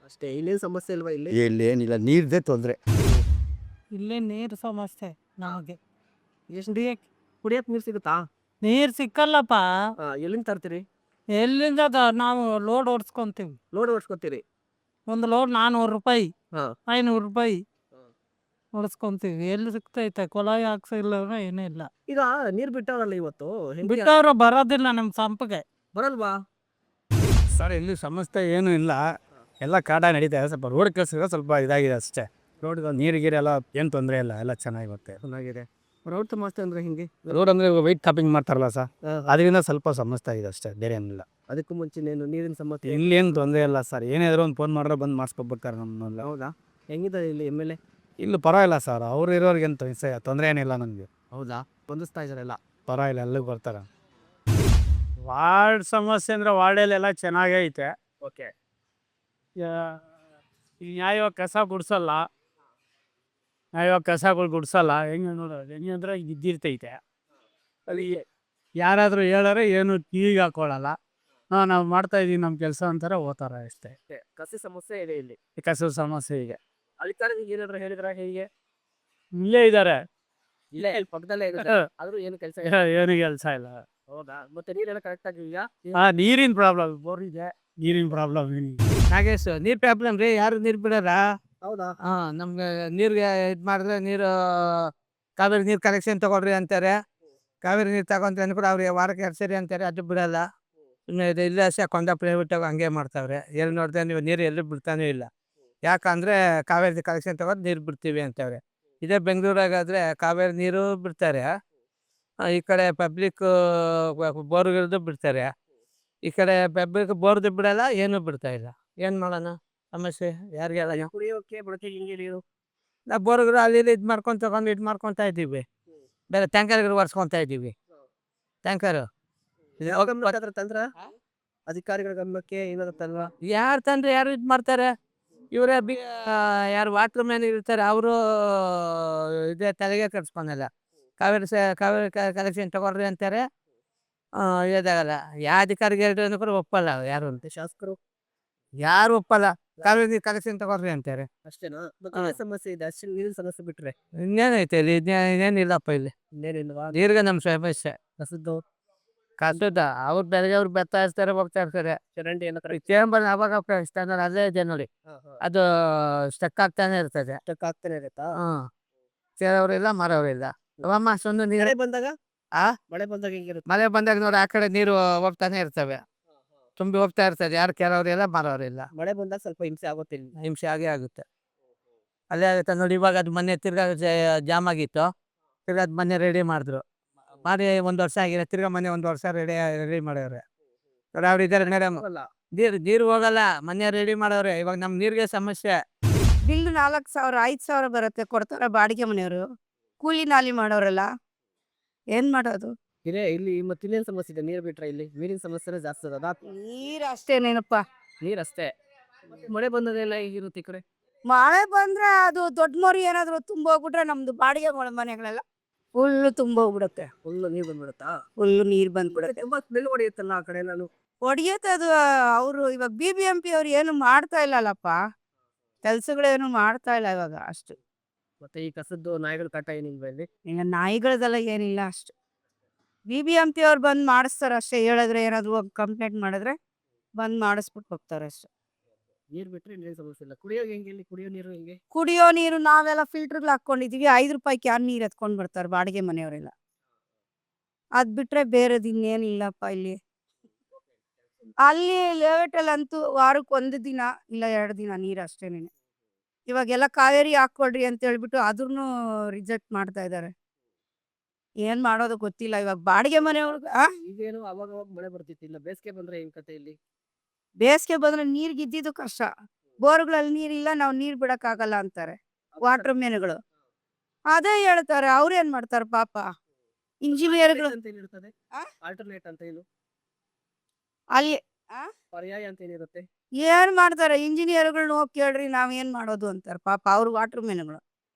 ಅಷ್ಟೇ, ಇಲ್ಲೇನು ಸಮಸ್ಯೆ ಇಲ್ವಾ ಇಲ್ಲಿ? ಏನಿಲ್ಲ, ನೀರ್ದೇ ತೊಂದರೆ. ಇಲ್ಲೇ ನೀರು ಸಮಸ್ಯೆ ನಮಗೆ. ಎಷ್ಟು ಕುಡಿಯೋಕೆ ನೀರು ಸಿಗುತ್ತಾ? ನೀರು ಸಿಕ್ಕಲ್ಲಪ್ಪ. ಎಲ್ಲಿಂದ ತರ್ತೀರಿ? ಎಲ್ಲಿಂದ ನಾವು ಲೋಡ್ ಓಡಿಸ್ಕೊಂತೀವಿ. ಲೋಡ್ ಓಡಿಸ್ಕೊತೀರಿ? ಒಂದು ಲೋಡ್ 400 ರೂಪಾಯಿ, ಹಾಂ. 500 ರೂಪಾಯಿ ಓಡಿಸ್ಕೊಂತೀವಿ. ಎಲ್ಲಿ ಸಿಗ್ತೈತೆ? ಕೊಲಾಯಿ ಹಾಕ್ಸಿಲ್ಲ ಏನೂ ಇಲ್ಲ. ಈಗ ನೀರು ಬಿಟ್ಟವರಲ್ಲ ಇವತ್ತು, ಬಿಟ್ಟವ್ರು ಬರೋದಿಲ್ಲ ನಮ್ಮ ಸಂಪಿಗೆ. ಬರಲ್ವಾ? ಸರ್ ಇಲ್ಲಿ ಸಮಸ್ಯೆ ಏನೂ ಇಲ್ಲ, ಎಲ್ಲ ಕಾಡ ನಡೀತಾ ಇದೆ. ಸ್ವಲ್ಪ ರೋಡ್ ಕೆಲಸ ಸ್ವಲ್ಪ ಇದಾಗಿದೆ ಅಷ್ಟೇ. ರೋಡ್ ನೀರಿಗೀರು ಎಲ್ಲ ಏನು ತೊಂದರೆ ಇಲ್ಲ, ಎಲ್ಲ ಚೆನ್ನಾಗಿರುತ್ತೆ. ಚೆನ್ನಾಗಿದೆ. ರೋಡ್ ಸಮಸ್ಯೆ ಅಂದರೆ ಹಿಂಗೆ? ರೋಡ್ ಅಂದರೆ ವೈಟ್ ಟಾಪಿಂಗ್ ಮಾಡ್ತಾರಲ್ಲ ಸರ್, ಅದರಿಂದ ಸ್ವಲ್ಪ ಸಮಸ್ಯೆ ಇದೆ ಅಷ್ಟೇ, ಬೇರೆ ಏನಿಲ್ಲ. ಅದಕ್ಕೂ ಮುಂಚೆನೇನು ನೀರಿನ ಸಮಸ್ಯೆ? ಇಲ್ಲೇನು ತೊಂದರೆ ಇಲ್ಲ ಸರ್. ಏನಾದರೂ ಒಂದು ಫೋನ್ ಮಾಡಿದ್ರೆ ಬಂದು ಮಾಡಿಸ್ಕೊಬಿಡ್ತಾರೆ ನಮ್ಮನ್ನೆಲ್ಲ. ಹೌದಾ? ಹೆಂಗಿದೆ ಇಲ್ಲಿ MLA? ಇಲ್ಲಿ ಪರವಾಗಿಲ್ಲ ಸರ್, ಅವ್ರು ಇರೋರಿಗೇನು ತೊಂದರೆ ಏನಿಲ್ಲ ನನಗೆ. ಹೌದಾ? ಬಂಧಿಸ್ತಾ ಇದ್ದಾರೆಲ್ಲ? ಪರವಾಗಿಲ್ಲ, ಎಲ್ಲಿಗೆ ಬರ್ತಾರೆ. ವಾರ್ಡ್ ಸಮಸ್ಯೆ ಅಂದರೆ ವಾರ್ಡಲ್ಲೆಲ್ಲ ಚೆನ್ನಾಗೇ ಐತೆ. ಓಕೆ. ನ್ಯಾಯವಾಗಿ ಕಸ ಗುಡಿಸಲ್ಲ. ಹೆಂಗೆ ನೋಡೋದು ಹೆಂಗೆ ಅಂದರೆ ಇದ್ದಿರ್ತೈತೆ ಅಲ್ಲಿ. ಯಾರಾದರೂ ಹೇಳೋರೆ ಏನು ಕಿವಿಗೆ ಹಾಕೊಳ್ಳಲ್ಲ. ನಾವು ಮಾಡ್ತಾಯಿದ್ದೀವಿ ನಮ್ಮ ಕೆಲಸ ಅಂತಾರೆ, ಹೋಗ್ತಾರೆ ಅಷ್ಟೇ. ಕಸಿ ಸಮಸ್ಯೆ ಇದೆ ಇಲ್ಲಿ? ಕಸದ ಸಮಸ್ಯೆ ಈಗ ಅಧಿಕಾರಿಗಳಿಗೆ ಏನಾದ್ರು ಹೇಳಿದ್ರ? ಹೇಗೆ? ಇಲ್ಲೇ ಇದ್ದಾರೆ, ಇಲ್ಲೇ ಪಕ್ಕದಲ್ಲೇ ಇದ್ದಾರೆ, ಆದ್ರೂ ಏನು ಕೆಲಸ? ಏನು ಕೆಲಸ ಇಲ್ಲ. ಹೌದಾ? ಮತ್ತೆ ನೀರೆಲ್ಲ ಕರೆಕ್ಟ್ ಆಗಿದೆಯಾ? ನೀರಿನ ಪ್ರಾಬ್ಲಮ್, ಬೋರ್ ಇದೆ, ನೀರಿನ ಪ್ರಾಬ್ಲಮ್. ನಾಗೇಶ್, ನೀರು ಪ್ರಾಬ್ಲಮ್ ರೀ. ಯಾರು ನೀರು ಬಿಡೋರ? ಹೌದಾ? ನಮ್ಗೆ ನೀರಿಗೆ ಇದು ಮಾಡಿದ್ರೆ ನೀರು ಕಾವೇರಿ ನೀರು ಕಲೆಕ್ಷನ್ ತಗೊಳ್ರಿ ಅಂತಾರೆ. ಕಾವೇರಿ ನೀರು ತಗೊಂಡ್ರೆ ಕೂಡ ಅವ್ರಿಗೆ ವಾರಕ್ಕೆ 2 ಸರಿ ಅಂತಾರೆ, ಅದು ಬಿಡಲ್ಲ. ಇದು ಇಲ್ಲ ಕೊಂಡ ಪ್ರೈವೇಟಾಗಿ ಹಂಗೆ ಮಾಡ್ತಾವ್ರೆ. ಎಲ್ಲಿ ನೋಡಿದ್ರೆ ನೀವು ನೀರು ಎಲ್ಲೂ ಬಿಡ್ತಾನೇ ಇಲ್ಲ. ಯಾಕಂದರೆ ಕಾವೇರಿ ಕಲೆಕ್ಷನ್ ತಗೊಂಡು ನೀರು ಬಿಡ್ತೀವಿ ಅಂತವ್ರೆ. ಇದೇ ಬೆಂಗಳೂರಾಗಾದರೆ ಕಾವೇರಿ ನೀರು ಬಿಡ್ತಾರೆ, ಈ ಕಡೆ ಪಬ್ಲಿಕ್ ಬೋರ್ಗಳದ್ದು ಬಿಡ್ತಾರೆ. ಈ ಕಡೆ ಪಬ್ಲಿಕ್ ಬೋರ್ದು ಬಿಡಲ್ಲ, ಏನೂ ಬಿಡ್ತಾ ಇಲ್ಲ. ಏನು ಮಾಡೋಣ? ಸಮಸ್ಯೆ ಯಾರಿಗೆ ಅಲ್ಲ. ಕುಡಿಯೋಕೆ ಬಳಕೆಗೆ ಹಿಂಗೆ ನೀರು? ನಾವು ಬೋರ್ಗಳು ಅಲ್ಲಿ ಇದು ಮಾಡ್ಕೊತಾ ಇದ್ದೀವಿ. ಬೇರೆ ಟ್ಯಾಂಕರ್ಗಳು ಒರೆಸ್ಕೊತಾ ಇದ್ದೀವಿ. ಟ್ಯಾಂಕರು ತಂದ್ರ ಅಧಿಕಾರಿಗಳ ಗಮನಕ್ಕೆ ಏನಾದ್ರು ತಂದ್ರ? ಯಾರು ತಂದ್ರೆ ಯಾರು ಇದು ಮಾಡ್ತಾರೆ? ಇವರೇ ಯಾರು ವಾಟರ್ ಮ್ಯಾನ್ ಇರ್ತಾರೆ, ಅವರು ಇದೇ ತಲೆಗೆ ಕಟ್ಸ್ಕೊಳಲ್ಲ. ಕಾವೇರಿ ಕಲೆಕ್ಷನ್ ತಗೊಳ್ರಿ ಅಂತಾರೆ, ಇದಾಗಲ್ಲ. ಯಾವ ಅಧಿಕಾರಿಗೆ ಹೇಳಿದ್ರು ಕೂಡ ಒಪ್ಪಲ್ಲ ಯಾರು ಅಂತ. ಶಾಸಕರು ಯಾರು ಒಪ್ಪಲ್ಲ. ಕಾವೇರಿ ನೀರು ಕಲೆಕ್ಷನ್ ತಗೊಳ್ರಿ ಅಂತಾರೆ. ಅಷ್ಟೇನಾ? ಮತ್ತೆ ಸಮಸ್ಯೆ ಇದೆ ಅಷ್ಟೇ, ನೀರಿನ ಸಮಸ್ಯೆ ಬಿಟ್ರೆ ಇನ್ನೇನೈತೆ ಇಲ್ಲಿ ಇನ್ನೇನಿಲ್ಲಪ್ಪ ಇಲ್ಲಿ. ಇನ್ನೇನಿಲ್ವಾ? ನೀರಿಗೆ ನಮ್ಮ ಸಮಸ್ಯೆ. ಕಸದ್ದು ಕಸದ ಅವ್ರು ಬೆಳಗ್ಗೆ ಬೆತ್ತ ಹಚ್ತಾರೆ ಹೋಗ್ತಾ ಇರ್ತಾರೆ. ಚರಂಡಿ ಏನೋ ಚೇಂಬರ್ ಅವಾಗ ಸ್ಟ್ಯಾಂಡರ್ಡ್ ಅದೇ ಇದೆ ನೋಡಿ, ಅದು ಸ್ಟಕ್ ಆಗ್ತಾನೆ ಇರ್ತದೆ. ಕರೆಕ್ಟ್ ಆಗ್ತಾನೆ ಇರುತ್ತಾ? ಸೇರೋರಿಲ್ಲ ಮರೋರಿಲ್ಲ. ಅವಮ್ಮ ಅಷ್ಟೊಂದು ನೀರು ಮಳೆ ಬಂದಾಗ ಆ? ಮಳೆ ಬಂದಾಗ ಹೆಂಗಿರುತ್ತೆ? ಮಳೆ ಬಂದಾಗ ನೋಡಿ ಆ ಕಡೆ ನೀರು ಹೋಗ್ತಾನೆ ಇರ್ತವೆ, ತುಂಬಿ ಹೋಗ್ತಾ ಇರ್ತದೆ. ಯಾರು ಕೇಳೋರಿಲ್ಲ ಮರೋರಿಲ್ಲ. ಮಳೆ ಬಂದಾಗ ಸ್ವಲ್ಪ ಹಿಂಸೆ ಆಗುತ್ತೆ ಇಲ್ಲಿ. ಹಿಂಸೆ ಆಗೇ ಆಗುತ್ತೆ. ಅಲ್ಲೇ ಆಗುತ್ತೆ ನೋಡಿ. ಇವಾಗ ಅದು ಮೊನ್ನೆ ತಿರ್ಗಾ ಜಾಮ್ ಆಗಿತ್ತು, ತಿರ್ಗಾ ಅದು ಮೊನ್ನೆ ರೆಡಿ ಮಾಡಿದ್ರು. ಮಾಡಿ 1 ವರ್ಷ ಆಗಿದೆ, ತಿರ್ಗಾ ಮೊನ್ನೆ 1 ವರ್ಷ ರೆಡಿ ಮಾಡ್ಯವ್ರೆ. ನೋಡಿ ಅವ್ರು ಇದ್ದಾರೆ ಮೇಡಮ್. ನೀರು ಹೋಗಲ್ಲ, ಮೊನ್ನೆ ರೆಡಿ ಮಾಡವ್ರೆ. ಇವಾಗ ನಮ್ಮ ನೀರಿಗೆ ಸಮಸ್ಯೆ. ಬಿಲ್ 4,000 5,000 ಬರುತ್ತೆ, ಕೊಡ್ತಾರೆ ಬಾಡಿಗೆ ಮನೆಯವರು. ಕೂಲಿ ನಾಲಿ ಮಾಡೋರಲ್ಲ, ಏನ್ ಮಾಡೋದು? ಇಲ್ಲಿ ಮತ್ತೆ ಇನ್ನೇನ್ ಸಮಸ್ಯೆ ಇದೆ? ನೀರು ಬಿಟ್ರೆ ಇಲ್ಲಿ ನೀರಿನ ಸಮಸ್ಯೆನೇ ಜಾಸ್ತಿ ಅದ. ನೀರ್ ಅಷ್ಟೇನೇನಪ್ಪ. ನೀರಷ್ಟೇ. ಮಳೆ ಬಂದದೆಲ್ಲ ಹೇಗಿರುತ್ತೆ ಈ ಕಡೆ? ಮಳೆ ಬಂದ್ರೆ ಅದು ದೊಡ್ಡ ಮೊರಿ ಏನಾದ್ರು ತುಂಬೋಗ್ಬಿಟ್ರೆ ನಮ್ದು ಬಾಡಿಗೆ ಮನೆಗಳೆಲ್ಲ ಫುಲ್ ತುಂಬೋಗ್ಬಿಡುತ್ತೆ. ಫುಲ್ ನೀರು ಬಂದ್ಬಿಡುತ್ತಾ? ಫುಲ್ ನೀರ್ ಬಂದ್ಬಿಡುತ್ತೆ. ತುಂಬಾ ಸ್ಮೆಲ್ ಹೊಡೆಯುತ್ತಲ್ಲ ಆ ಕಡೆ ನಾನು. ಹೊಡಿಯುತ್ತೆ ಅದು. ಅವರು ಇವಾಗ BBMP ಅವ್ರು ಏನು ಮಾಡ್ತಾ ಇಲ್ಲಲ್ಲಪ್ಪ, ಕೆಲ್ಸಗಳೇನು ಮಾಡ್ತಾ ಇಲ್ಲ ಇವಾಗ ಅಷ್ಟು. ಮತ್ತೆ ಈ ಕಸದ್ದು ನಾಯಿಗಳು ಕಾಟ ಏನಿಲ್ವಾ ಇಲ್ಲಿ? ಈಗ ನಾಯಿಗಳದೆಲ್ಲ ಏನಿಲ್ಲ ಅಷ್ಟು. BBMP ಅವ್ರು ಬಂದ್ ಮಾಡಿಸ್ತಾರೆ ಅಷ್ಟೇ. ಹೇಳಿದ್ರೆ ಏನಾದ್ರು ಕಂಪ್ಲೇಂಟ್ ಮಾಡಿದ್ರೆ ಬಂದ್ ಮಾಡಿಸ್ಬಿಟ್ಟು ಹೋಗ್ತಾರೆ ಅಷ್ಟೇ. ನೀರು ಬಿಟ್ರೆ ನೀರಿನ ಸಮಸ್ಯೆ ಇಲ್ಲ. ಕುಡಿಯೋಕೆ ಹೆಂಗೆ ಇಲ್ಲಿ? ಕುಡಿಯೋ ನೀರು ಹೆಂಗೆ? ಕುಡಿಯೋ ನೀರು ನಾವೆಲ್ಲ ಫಿಲ್ಟರ್ಗಳು ಹಾಕೊಂಡಿದೀವಿ. 5 ರೂಪಾಯಿ ಕ್ಯಾನ್ ನೀರು ಎತ್ಕೊಂಡ್ ಬರ್ತಾರೆ ಬಾಡಿಗೆ ಮನೆಯವರೆಲ್ಲ. ಅದ್ ಬಿಟ್ರೆ ಬೇರೆದು ಇನ್ನೇನಿಲ್ಲಪ್ಪ ಇಲ್ಲಿ. ಅಲ್ಲಿ ಲೇಔಟಲ್ಲಂತೂ ವಾರಕ್ಕೆ 1 ದಿನ ಇಲ್ಲ 2 ದಿನ ನೀರು ಅಷ್ಟೇನೆ. ಇವಾಗೆಲ್ಲ ಕಾವೇರಿ ಹಾಕೊಳ್ರಿ ಅಂತ ಹೇಳ್ಬಿಟ್ಟು ಅದ್ರನ್ನು ರಿಜೆಕ್ಟ್ ಮಾಡ್ತಾ ಇದ್ದಾರೆ. ಏನ್ ಮಾಡೋದು ಗೊತ್ತಿಲ್ಲ ಇವಾಗ ಬಾಡಿಗೆ ಮನೆಯವ್ರಿಗೆ. ಈಗೇನು ಅವಾಗ ಮಳೆ ಬರ್ತಿತ್ತು, ಇಲ್ಲ ಬೇಸಿಗೆ ಬಂದ್ರೆ ಹೆಂಗ್ ಕತೆ ಇಲ್ಲಿ? ಬೇಸಿಗೆ ಬಂದ್ರೆ ನೀರ್ಗೆ ಇದ್ದಿದ್ದು ಕಷ್ಟ. ಬೋರ್ಗಳಲ್ಲಿ ನೀರಿಲ್ಲ, ನಾವು ನೀರ್ ಬಿಡಕ್ಕಾಗಲ್ಲ ಅಂತಾರೆ ವಾಟರ್ ಮ್ಯಾನ್ಗಳು. ಅದೇ ಹೇಳ್ತಾರೆ, ಅವ್ರೇನ್ ಮಾಡ್ತಾರೆ ಪಾಪ ಇಂಜಿನಿಯರ್ಗಳು. ಅಂತ ಏನಿರ್ತದೆ? ಆ? ಆಲ್ಟರ್ನೇಟ್ ಅಂತ ಏನು? ಅಲ್ಲಿ ಪರ್ಯಾಯ ಅಂತ ಏನಿರುತ್ತೆ? ಏನ್ ಮಾಡ್ತಾರೆ ಇಂಜಿನಿಯರ್ಗಳನ್ನ ಹೋಗಿ ಕೇಳ್ರಿ, ನಾವ್ ಏನ್ ಮಾಡೋದು ಅಂತಾರೆ ಪಾಪ ಅವ್ರು ವಾಟರ್ ಮ್ಯಾನ್ಗಳು.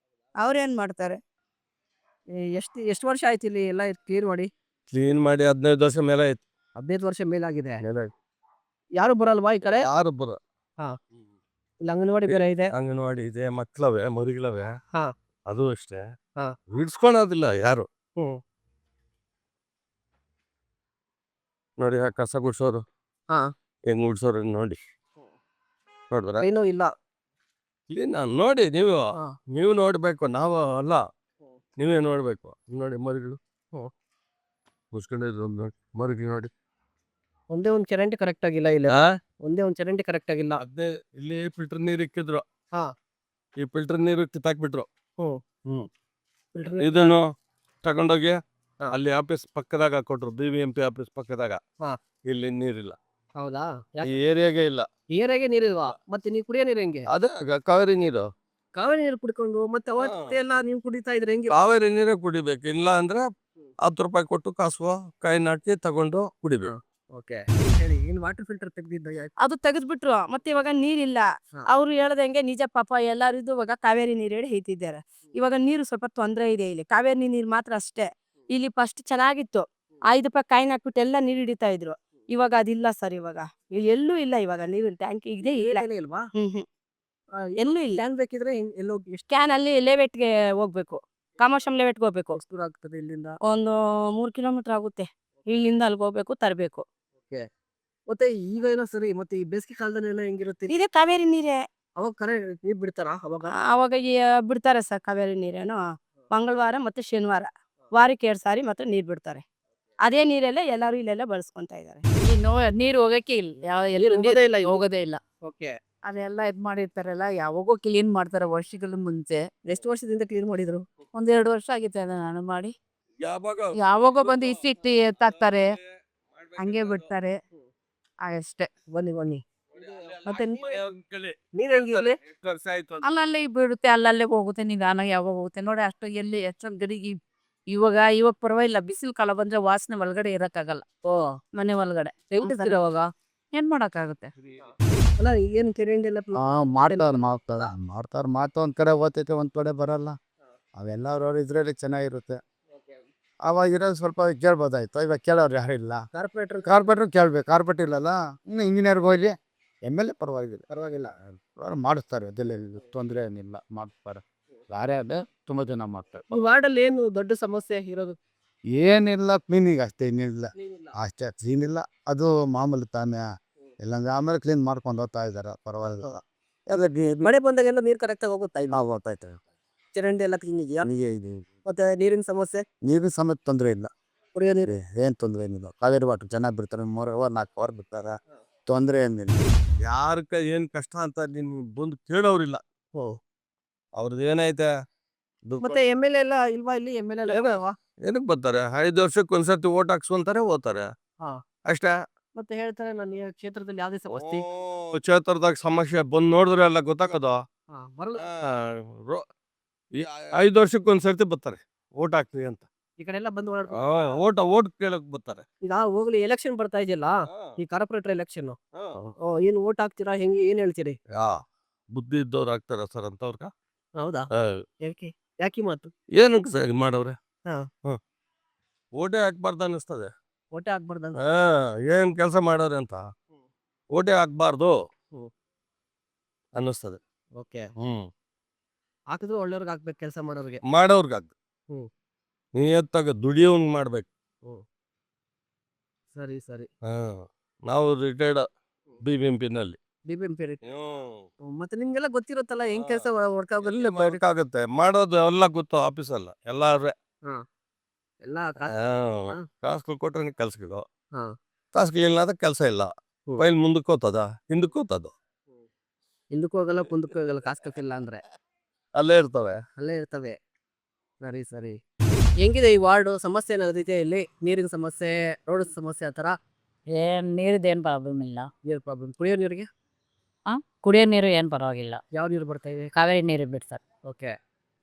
ಅವ್ರೇನ್ ಮಾಡ್ತಾರೆ? ಎಷ್ಟು ವರ್ಷ ಆಯ್ತು ಇಲ್ಲಿ ಎಲ್ಲ ಕ್ಲೀನ್ ಮಾಡಿ? ಕ್ಲೀನ್ ಮಾಡಿ 15 ವರ್ಷ ಮೇಲೆ ಆಯ್ತು. 15 ವರ್ಷ ಮೇಲಾಗಿದೆ. ಯಾರು ಬರಲ್ವಾ ಈ ಕಡೆ? ಯಾರು ಬರ ಇಲ್ಲಿ ಅಂಗನವಾಡಿ ಬೇರೆ ಇದೆ. ಅಂಗನವಾಡಿ ಇದೆ, ಮಕ್ಳವೆ ಮರಿಗಳವೆ. ಹಾ. ಅದು ಅಷ್ಟೇ. ಹಾ. ಬಿಡ್ಸ್ಕೊಳೋದಿಲ್ಲ ಯಾರು. ಹ್ಮ್. ನೋಡಿ ಆ ಕಸ ಗುಡ್ಸೋರು ಹಾ. ಹೆಂಗ್ ಗುಡ್ಸೋರು ನೋಡಿ. ನೋಡಿದ್ರ ಏನೂ ಇಲ್ಲ. ಕ್ಲೀನ್ ನೋಡಿ ನೀವು. ಹಾ. ನೀವು ನೋಡ್ಬೇಕು, ನಾವು ಅಲ್ಲ. ನೀವೇ ನೋಡ್ಬೇಕು. ನೋಡಿ ಮರಿಗಳು ಮುಸ್ಕೊಂಡಿದ್ರು ನೋಡಿ, ಮರಿಗಳು ನೋಡಿ. ಒಂದೇ ಒಂದು ಚರಂಡಿ ಕರೆಕ್ಟ್ ಆಗಿಲ್ಲ ಇಲ್ಲಿ. ಆ? ಒಂದೇ ಒಂದು ಚರಂಡಿ ಕರೆಕ್ಟ್ ಆಗಿಲ್ಲ. ಅದೇ ಇಲ್ಲಿ ಫಿಲ್ಟರ್ ನೀರು ಇಕ್ಕಿದ್ರು. ಹಾ. ಈ ಫಿಲ್ಟರ್ ನೀರು ಕಿತ್ತಾಕ್ಬಿಟ್ರು. ಫಿಲ್ಟರ್ ಇದನ್ನು ತಗೊಂಡೋಗಿ ಹಾ. ಅಲ್ಲಿ ಆಫೀಸ್ ಪಕ್ಕದಾಗ ಹಾಕೊಟ್ರು, BBMP ಆಫೀಸ್ ಪಕ್ಕದಾಗ. ಹಾ. ಇಲ್ಲಿ ನೀರಿಲ್ಲ, ಹೌದಾ? ಈ ಏರಿಯಾಗೆ ಇಲ್ಲ. ಏರಿಯಾಗೆ ನೀರಿಲ್ವಾ? ಮತ್ತೆ ನೀವು ಕುಡಿಯೋ ನೀರು ಹೆಂಗೆ? ಅದೇ ಕಾವೇರಿ ನೀರು. ಕಾವೇರಿ ನೀರು ಕುಡ್ಕೊಂಡು ಮತ್ತೆ ಅವತ್ತೆಲ್ಲ ನೀವು ಕುಡಿತಾ ಇದ್ರೆ ಹೆಂಗೆ? ಕಾವೇರಿ ನೀರೇ ಕುಡಿಬೇಕು. ಇಲ್ಲ ಅಂದ್ರೆ 10 ರೂಪಾಯಿ ಕೊಟ್ಟು ಕಾಸುವ ಕಾಯಿ ನಾಟಿ ತಗೊಂಡು ಕುಡಿಬೇಕು. ಓಕೆ, ಹೇಳಿ. ಇನ್ನು ವಾಟರ್ ಫಿಲ್ಟರ್ ತೆಗ್ದಿದ್ದ ಅದು ತೆಗೆದ್ಬಿಟ್ರು, ಮತ್ತೆ ಇವಾಗ ನೀರಿಲ್ಲ. ಹಾ. ಅವ್ರು ಹೇಳ್ದಂಗೆ ನಿಜ ಪಾಪ ಎಲ್ಲರಿದ್ದು ಇವಾಗ ಕಾವೇರಿ ನೀರು ಹೇಳಿ heiತಿದ್ದಾರೆ. ಇವಾಗ ನೀರು ಸ್ವಲ್ಪ ತೊಂದರೆ ಇದೆ ಇಲ್ಲಿ. ಕಾವೇರಿ ನೀರು ಮಾತ್ರ ಅಷ್ಟೇ. ಇಲ್ಲಿ ಫಸ್ಟ್ ಚೆನ್ನಾಗಿತ್ತು, 5 ರೂಪಾಯಿ ಕಾಯಿನ್ ಹಾಕ್ಬಿಟ್ಟು ಎಲ್ಲ ನೀರು ಹಿಡಿತಾ ಇದ್ರು. ಇವಾಗ ಅದಿಲ್ಲ ಸರ್. ಇವಾಗ ಎಲ್ಲೂ ಇಲ್ಲ. ಇವಾಗ ನೀರಿನ ಟ್ಯಾಂಕ್ ಇದೆ ಇಲ್ಲ. ಇಲ್ವಾ? ಎಲ್ಲೂ ಇಲ್ಲ. ಟ್ಯಾಂಕ್ ಬೇಕಿದ್ರೆ ಎಲ್ಲೋಗಿ ಎಷ್ಟು ಕ್ಯಾನ್ ಅಲ್ಲಿ ಲೇವೆಟ್ಗೆ ಹೋಗ್ಬೇಕು, ಕಾಮಾಕ್ಷಂ ಲೇವೆಟ್ಗೆ ಹೋಗ್ಬೇಕು. ದೂರ ಆಗ್ತದೆ ಇಲ್ಲಿಂದ? ಒಂದು 3 ಕಿಲೋಮೀಟರ್ ಆಗುತ್ತೆ. ಇಲ್ಲಿಂದ ಅಲ್ಲಿಗೆ ಹೋಗ್ಬೇಕು, ತರಬೇಕು. ಮತ್ತೆ ಈಗ ಏನೋ ಸರಿ, ಮತ್ತೆ ಈ ಬೇಸಿಗೆ ಕಾಲದಲ್ಲೆಲ್ಲ ಹೆಂಗಿರುತ್ತೆ? ಇದೇ ಕಾವೇರಿ ನೀರೇ. ಅವಾಗ ಕರೆ ನೀರ್ ಬಿಡ್ತಾರಾ ಅವಾಗ? ಅವಾಗ ಬಿಡ್ತಾರೆ ಸರ್ ಕಾವೇರಿ ನೀರೇನು. ಮಂಗಳವಾರ ಮತ್ತೆ ಶನಿವಾರ ವಾರಕ್ಕೆ 2 ಸಾರಿ ಮಾತ್ರ ನೀರು ಬಿಡ್ತಾರೆ. ಅದೇ ನೀರಲ್ಲೇ ಎಲ್ಲರೂ ಇಲ್ಲೆಲ್ಲ ಬಳಸ್ಕೊಂತ ಇದ್ದಾರೆ. ನೀರು ಹೋಗಕ್ಕೆ ಹೋಗೋದೇ ಇಲ್ಲ ಇವು? ಹೋಗೋದೇ ಇಲ್ಲ. ಓಕೆ. ಅದೆಲ್ಲ ಇದ್ ಮಾಡಿರ್ತಾರಲ್ಲ, ಯಾವಾಗೋ ಕ್ಲೀನ್ ಮಾಡ್ತಾರೆ ವರ್ಷಗಳ ಮುಂಚೆ. ಎಷ್ಟು ವರ್ಷದಿಂದ ಕ್ಲೀನ್ ಮಾಡಿದ್ರು? 1-2 ವರ್ಷ ಆಗಿತ್ತು ಅದನ್ನ ನಾನು ಮಾಡಿ. ಯಾವಾಗ ಯಾವಾಗೋ ಬಂದು ಇಷ್ಟಿಟ್ಟು ಎತ್ತಾಕ್ತಾರೆ, ಹಂಗೆ ಬಿಡ್ತಾರೆ ಅಷ್ಟೇ. ಬನ್ನಿ. ಮತ್ತೆ ನೀರ್ ಹೆಂಗಿರ್ಲಿ? ಅಲ್ಲಲ್ಲೇ ಬಿಡುತ್ತೆ, ಅಲ್ಲಲ್ಲೇ ಹೋಗುತ್ತೆ, ನಿಧಾನ ಯಾವಾಗ ಹೋಗುತ್ತೆ ನೋಡಿ. ಅಷ್ಟು ಎಲ್ಲಿ ಎಷ್ಟೊಂದು ಗಡಿಗೆ ಇವಾಗ ಪರವಾಗಿಲ್ಲ. ಬಿಸಿಲು ಕಾಲ ಬಂದ್ರೆ ವಾಸನೆ ಒಳಗಡೆ ಇರಕ್ಕಾಗಲ್ಲ. ಮನೆ ಒಳಗಡೆ ಅವಾಗ ಏನ್ ಮಾಡಕ್ಕಾಗುತ್ತೆ? ಅಲ್ಲ, ಏನು ಚರಂಡಿ ಎಲ್ಲ ಮಾಡ್ತಾರ ಒಂದ್ ಕಡೆ ಓದ್ತೈತೆ, ಒಂದ್ ಕಡೆ ಬರಲ್ಲ. ಅವೆಲ್ಲ ಇದ್ರಲ್ಲಿ ಚೆನ್ನಾಗಿರುತ್ತೆ. ಅವಾಗ ಇರೋದು ಸ್ವಲ್ಪ ಕೇಳ್ಬೋದಾಯ್ತು, ಇವಾಗ ಕೇಳೋರು ಯಾರು ಇಲ್ಲ. ಕಾರ್ಪೊರೇಟರ್ ಕಾರ್ಪೊರೇಟರ್ ಕೇಳ್ಬೇಕು, ಕಾರ್ಪೊರೇಟ್ ಇಲ್ಲಲ್ಲ. ಇನ್ನು ಇಂಜಿನಿಯರ್ಗೆ ಹೋಗ್ಲಿ, MLA ಪರವಾಗಿಲ್ಲ ಮಾಡಿಸ್ತಾರೆ, ಅದೆಲ್ಲ ತೊಂದರೆ ಏನಿಲ್ಲ, ಮಾಡ್ತಾರೆ. ಯಾರೇ ಅದೇ ತುಂಬ ಜನ ಮಾಡ್ತಾರೆ. ವಾರ್ಡಲ್ಲಿ ಏನು ದೊಡ್ಡ ಸಮಸ್ಯೆ ಇರೋದು? ಏನಿಲ್ಲ, ಕ್ಲೀನಿಂಗ್ ಅಷ್ಟೇ, ಏನಿಲ್ಲ ಅಷ್ಟೇ, ಕ್ಲೀನಿಲ್ಲ. ಅದು ಮಾಮೂಲಿ ತಾನೇ, ಇಲ್ಲಾಂದ್ರೆ ಆಮೇಲೆ ಕ್ಲೀನ್ ಮಾಡ್ಕೊಂಡು ಹೋಗ್ತಾ ಇದ್ದಾರೆ, ಪರವಾಗಿಲ್ಲ. ಮಳೆ ಬಂದಾಗೆಲ್ಲ ನೀರು ಕರೆಕ್ಟಾಗಿ ಹೋಗುತ್ತಾ? ನಾವು ಹೋಗ್ತಾಯ್ತೇವೆ. ಚರಂಡಿ ಎಲ್ಲ ಕ್ಲೀನ್ ಇದೆಯಾ? ಇದು ಮತ್ತೆ ನೀರಿನ ಸಮಸ್ಯೆ? ನೀರಿನ ಸಮೇತ ತೊಂದರೆ ಇಲ್ಲ, ಕುಡಿಯೋ ನೀರು? ಏನು ತೊಂದರೆ ಏನಿಲ್ಲ. ಕಾವೇರಿ ವಾಟರ್ ಚೆನ್ನಾಗಿ ಬಿಡ್ತಾರೆ, 3 ಅವರ್ 4 ಅವರ್ ಬಿಡ್ತಾರೆ, ತೊಂದರೆ ಏನಿಲ್ಲ. ಯಾರ ಏನ್ ಕಷ್ಟ ಅಂತ ನೀನ್ ಬಂದು ಕೇಳೋರಿಲ್ಲ. ಓ. ಅವ್ರದ್ದು ಏನೈತೆ ಮತ್ತೆ MLA ಎಲ್ಲ ಇಲ್ವಾ ಇಲ್ಲಿ? MLA ಎಲ್ಲ ಏನಕ್ಕೆ ಬರ್ತಾರೆ? 5 ವರ್ಷಕ್ಕೆ ಒಂದ್ಸತಿ ಓಟ್ ಹಾಕ್ಸ್ಕೊಂತಾರೆ, ಹೋಗ್ತಾರೆ. ಹಾ. ಅಷ್ಟೇ. ಮತ್ತೆ ಹೇಳ್ತಾರೆ ನನ್ನ ಈ ಕ್ಷೇತ್ರದಲ್ಲಿ ಯಾವ್ದೇ ಸಮಸ್ಯೆ ಕ್ಷೇತ್ರದಾಗ ಸಮಸ್ಯೆ ಬಂದು ನೋಡಿದ್ರೆ ಎಲ್ಲ ಗೊತ್ತಾಗೋದು. ಬರಲ್ಲ. 5 ವರ್ಷಕ್ಕೆ ಒಂದ್ಸರ್ತಿ ಬರ್ತಾರೆ ಓಟ್ ಹಾಕ್ತೀವಿ ಅಂತ. ಈ ಕಡೆ ಎಲ್ಲ ಬಂದು ಓಡಾಡ್ತಾರೆ. ಓಟ್ ಕೇಳಕ್ ಬರ್ತಾರೆ. ಈಗ ಹೋಗ್ಲಿ ಎಲೆಕ್ಷನ್ ಬರ್ತಾ ಇದೆಯಲ್ಲ, ಈ ಕಾರ್ಪೊರೇಟರ್ ಎಲೆಕ್ಷನ್ ಏನು ಓಟ್ ಹಾಕ್ತೀರಾ, ಹೆಂಗೆ ಏನ್ ಹೇಳ್ತೀರಿ? ಬುದ್ಧಿ ಇದ್ದವ್ರು ಆಗ್ತಾರ ಸರ್ ಅಂತವ್ರ. ಹೌದಾ? ಯಾಕೆ ಯಾಕೆ ಮಾತು? ಏನಕ್ಕೆ ಸರ್ ಮಾಡವ್ರೆ? ಹಾ. ಓಟೇ ಹಾಕ್ಬಾರ್ದು ಅನ್ನಿಸ್ತದೆ. ಓಟೆ ಹಾಕ್ಬಾರ್ದು ಏನ್ ಕೆಲಸ ಮಾಡವ್ರೆ ಅಂತ ಓಟೇ ಹಾಕ್ಬಾರ್ದು ಅನ್ನಿಸ್ತದೆ. ಓಕೆ. ಹಾಕಿದ್ರು ಒಳ್ಳೆಯವ್ರಿಗೆ ಹಾಕ್ಬೇಕು, ಕೆಲಸ ಮಾಡೋರಿಗೆ. ಮಾಡೋರ್ಗ ಹ್ಮ್. ನಿಯತ್ತಾಗ ದುಡಿಯೋಂಗ್ ಮಾಡ್ಬೇಕು. ಸರಿ ಸರಿ. ನಾವು ರಿಟೈರ್ಡ್ BBMP-ನಲ್ಲಿ. BBMP ಮತ್ತೆ ನಿಮ್ಗೆಲ್ಲ ಗೊತ್ತಿರುತ್ತಲ್ಲ ಹೆಂಗ್ ಕೆಲಸ ಆಗುತ್ತೆ ಮಾಡೋದು ಎಲ್ಲ ಗೊತ್ತು, ಆಫೀಸಲ್ಲ ಎಲ್ಲಾರ್ರೆ. ಎಲ್ಲ ಟಾಸ್ಕ್ ಕೊಟ್ರೆ ಕೆಲ್ಸಗಳು, ಹಾ. ಟಾಸ್ಕ್ ಇಲ್ಲ ಅಂದ್ರೆ ಕೆಲಸ ಇಲ್ಲ. ಫೈಲ್ ಮುಂದಕ್ಕೆ ಹೋಗ್ತದ, ಹಿಂದಕ್ಕೆ ಹೋಗ್ತದ, ಹಿಂದಕ್ಕೂ ಹೋಗಲ್ಲ ಮುಂದಕ್ಕೂ ಹೋಗಲ್ಲ, ಕಾಸ್ಕಕ್ಕಿಲ್ಲ ಅಂದ್ರೆ ಅಲ್ಲೇ ಇರ್ತವೆ. ಅಲ್ಲೇ ಇರ್ತವೆ. ಸರಿ ಸರಿ. ಹೆಂಗಿದೆ ಈ ವಾರ್ಡು? ಸಮಸ್ಯೆ ಏನಾದ್ರು ಇದೆಯಾ ಇಲ್ಲಿ? ನೀರಿನ ಸಮಸ್ಯೆ, ರೋಡ್ ಸಮಸ್ಯೆ, ಆ ಥರ ಏನು ನೀರಿದೇನು ಪ್ರಾಬ್ಲಮ್ ಇಲ್ಲ. ನೀರು ಪ್ರಾಬ್ಲಮ್? ಕುಡಿಯೋ ನೀರಿಗೆ? ಕುಡಿಯೋ ನೀರು ಏನು ಪರವಾಗಿಲ್ಲ, ಯಾವ ನೀರು ಬರ್ತಾ ಇದೆ? ಕಾವೇರಿ ನೀರು ಬಿಡ್ತಾರೆ. ಓಕೆ.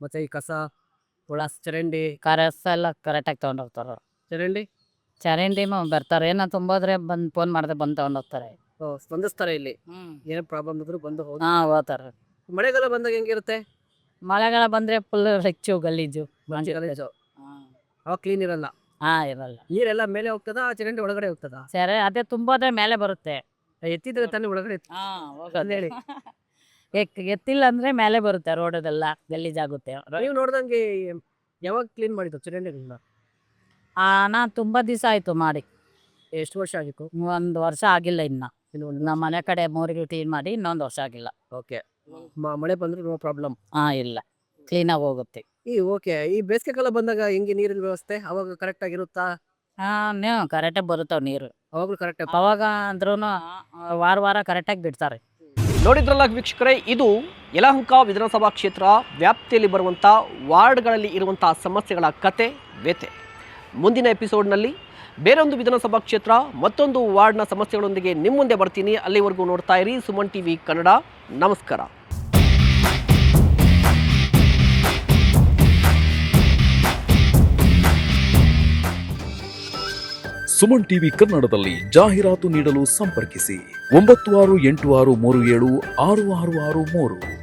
ಮತ್ತೆ ಈ ಕಸ, ಹುಳ, ಚರಂಡಿ? ಕಸ ಎಲ್ಲ ಕರೆಕ್ಟಾಗಿ ತೊಗೊಂಡೋಗ್ತಾರೆ. ಚರಂಡಿ? ಚರಂಡಿ ಬರ್ತಾರೆ, ಏನೋ ತುಂಬೋದ್ರೆ ಬಂದು ಫೋನ್ ಮಾಡಿದ್ರೆ ಬಂದು ತೊಗೊಂಡೋಗ್ತಾರೆ. ಸ್ಪಂದಿಸ್ತಾರೆ ಇಲ್ಲಿ? ಏನೇ ಪ್ರಾಬ್ಲಮ್ ಇದ್ರು ಬಂದು ಹೋಗಿ? ಹಾಂ, ಹೋಗ್ತಾರೆ. ಮಳೆಗಾಲ ಬಂದಾಗ ಹೆಂಗಿರುತ್ತೆ? ಮಳೆಗಾಲ ಬಂದರೆ ಫುಲ್ ಹೆಚ್ಚು ಗಲೀಜು. ಅವಾಗ ಕ್ಲೀನ್ ಇರಲ್ಲ? ಇರಲ್ಲ. ನೀರೆಲ್ಲ ಮೇಲೆ ಹೋಗ್ತದ, ಚರಂಡಿ ಒಳಗಡೆ ಹೋಗ್ತದ? ಸರಿ, ಅದೇ ತುಂಬೋದ್ರೆ ಮೇಲೆ ಬರುತ್ತೆ. ಎತ್ತಿದ್ರೆ ತಾನೇ ಒಳಗಡೆ ಹೇಳಿ. ಎತ್ತಿಲ್ಲ ಅಂದ್ರೆ ಮೇಲೆ ಬರುತ್ತೆ, ರೋಡದೆಲ್ಲ ಗಲೀಜಾಗುತ್ತೆ. ನೀವು ನೋಡ್ದಂಗೆ ಯಾವಾಗ ಕ್ಲೀನ್ ಮಾಡಿದ್ದು ಚರಂಡಿಗಳನ್ನ? ನಾನು ತುಂಬ ದಿವಸ ಆಯ್ತು ಮಾಡಿ. ಎಷ್ಟು ವರ್ಷ ಆಗಿತ್ತು? 1 ವರ್ಷ ಆಗಿಲ್ಲ ಇನ್ನ. ನಮ್ಮ ಮನೆ ಕಡೆ 3 ಕ್ಲೀನ್ ಮಾಡಿ, ಇನ್ನೊಂದು ವರ್ಷ ಆಗಿಲ್ಲ. ಓಕೆ. ಮಳೆ ಬಂದ್ರೆ ನೋ ಪ್ರಾಬ್ಲಮ್? ಇಲ್ಲ, ಕ್ಲೀನಾಗಿ ಹೋಗುತ್ತೆ. ಓಕೆ. ಈ ಬೇಸಿಗೆ ಕಾಲ ಬಂದಾಗ ಹೆಂಗೆ ನೀರಿನ ವ್ಯವಸ್ಥೆ? ಅವಾಗ ಕರೆಕ್ಟ್ ಆಗಿರುತ್ತಾ? ಕರೆಕ್ಟಾಗಿ ಬರುತ್ತಾವ ನೀರು. ಅವಾಗಲೂ ಕರೆಕ್ಟ್? ಅವಾಗ ಅಂದ್ರೂ ವಾರ ಕರೆಕ್ಟಾಗಿ ಬಿಡ್ತಾರೆ. ನೋಡಿದ್ರಲ್ಲ ವೀಕ್ಷಕರೇ, ಇದು ಯಲಹಂಕ ವಿಧಾನಸಭಾ ಕ್ಷೇತ್ರ ವ್ಯಾಪ್ತಿಯಲ್ಲಿ ಬರುವಂಥ ವಾರ್ಡ್ಗಳಲ್ಲಿ ಇರುವಂಥ ಸಮಸ್ಯೆಗಳ ಕತೆ ವ್ಯತೆ. ಮುಂದಿನ ಎಪಿಸೋಡ್ನಲ್ಲಿ ಬೇರೊಂದು ವಿಧಾನಸಭಾ ಕ್ಷೇತ್ರ ಮತ್ತೊಂದು ವಾರ್ಡ್ನ ಸಮಸ್ಯೆಗಳೊಂದಿಗೆ ನಿಮ್ಮ ಮುಂದೆ ಬರ್ತೀನಿ. ಅಲ್ಲಿವರೆಗೂ ನೋಡ್ತಾ ಇರಿ ಸುಮನ್ TV ಕನ್ನಡ. ನಮಸ್ಕಾರ. ಸುಮನ್ TV ಕನ್ನಡದಲ್ಲಿ ಜಾಹೀರಾತು ನೀಡಲು ಸಂಪರ್ಕಿಸಿ 9686376663.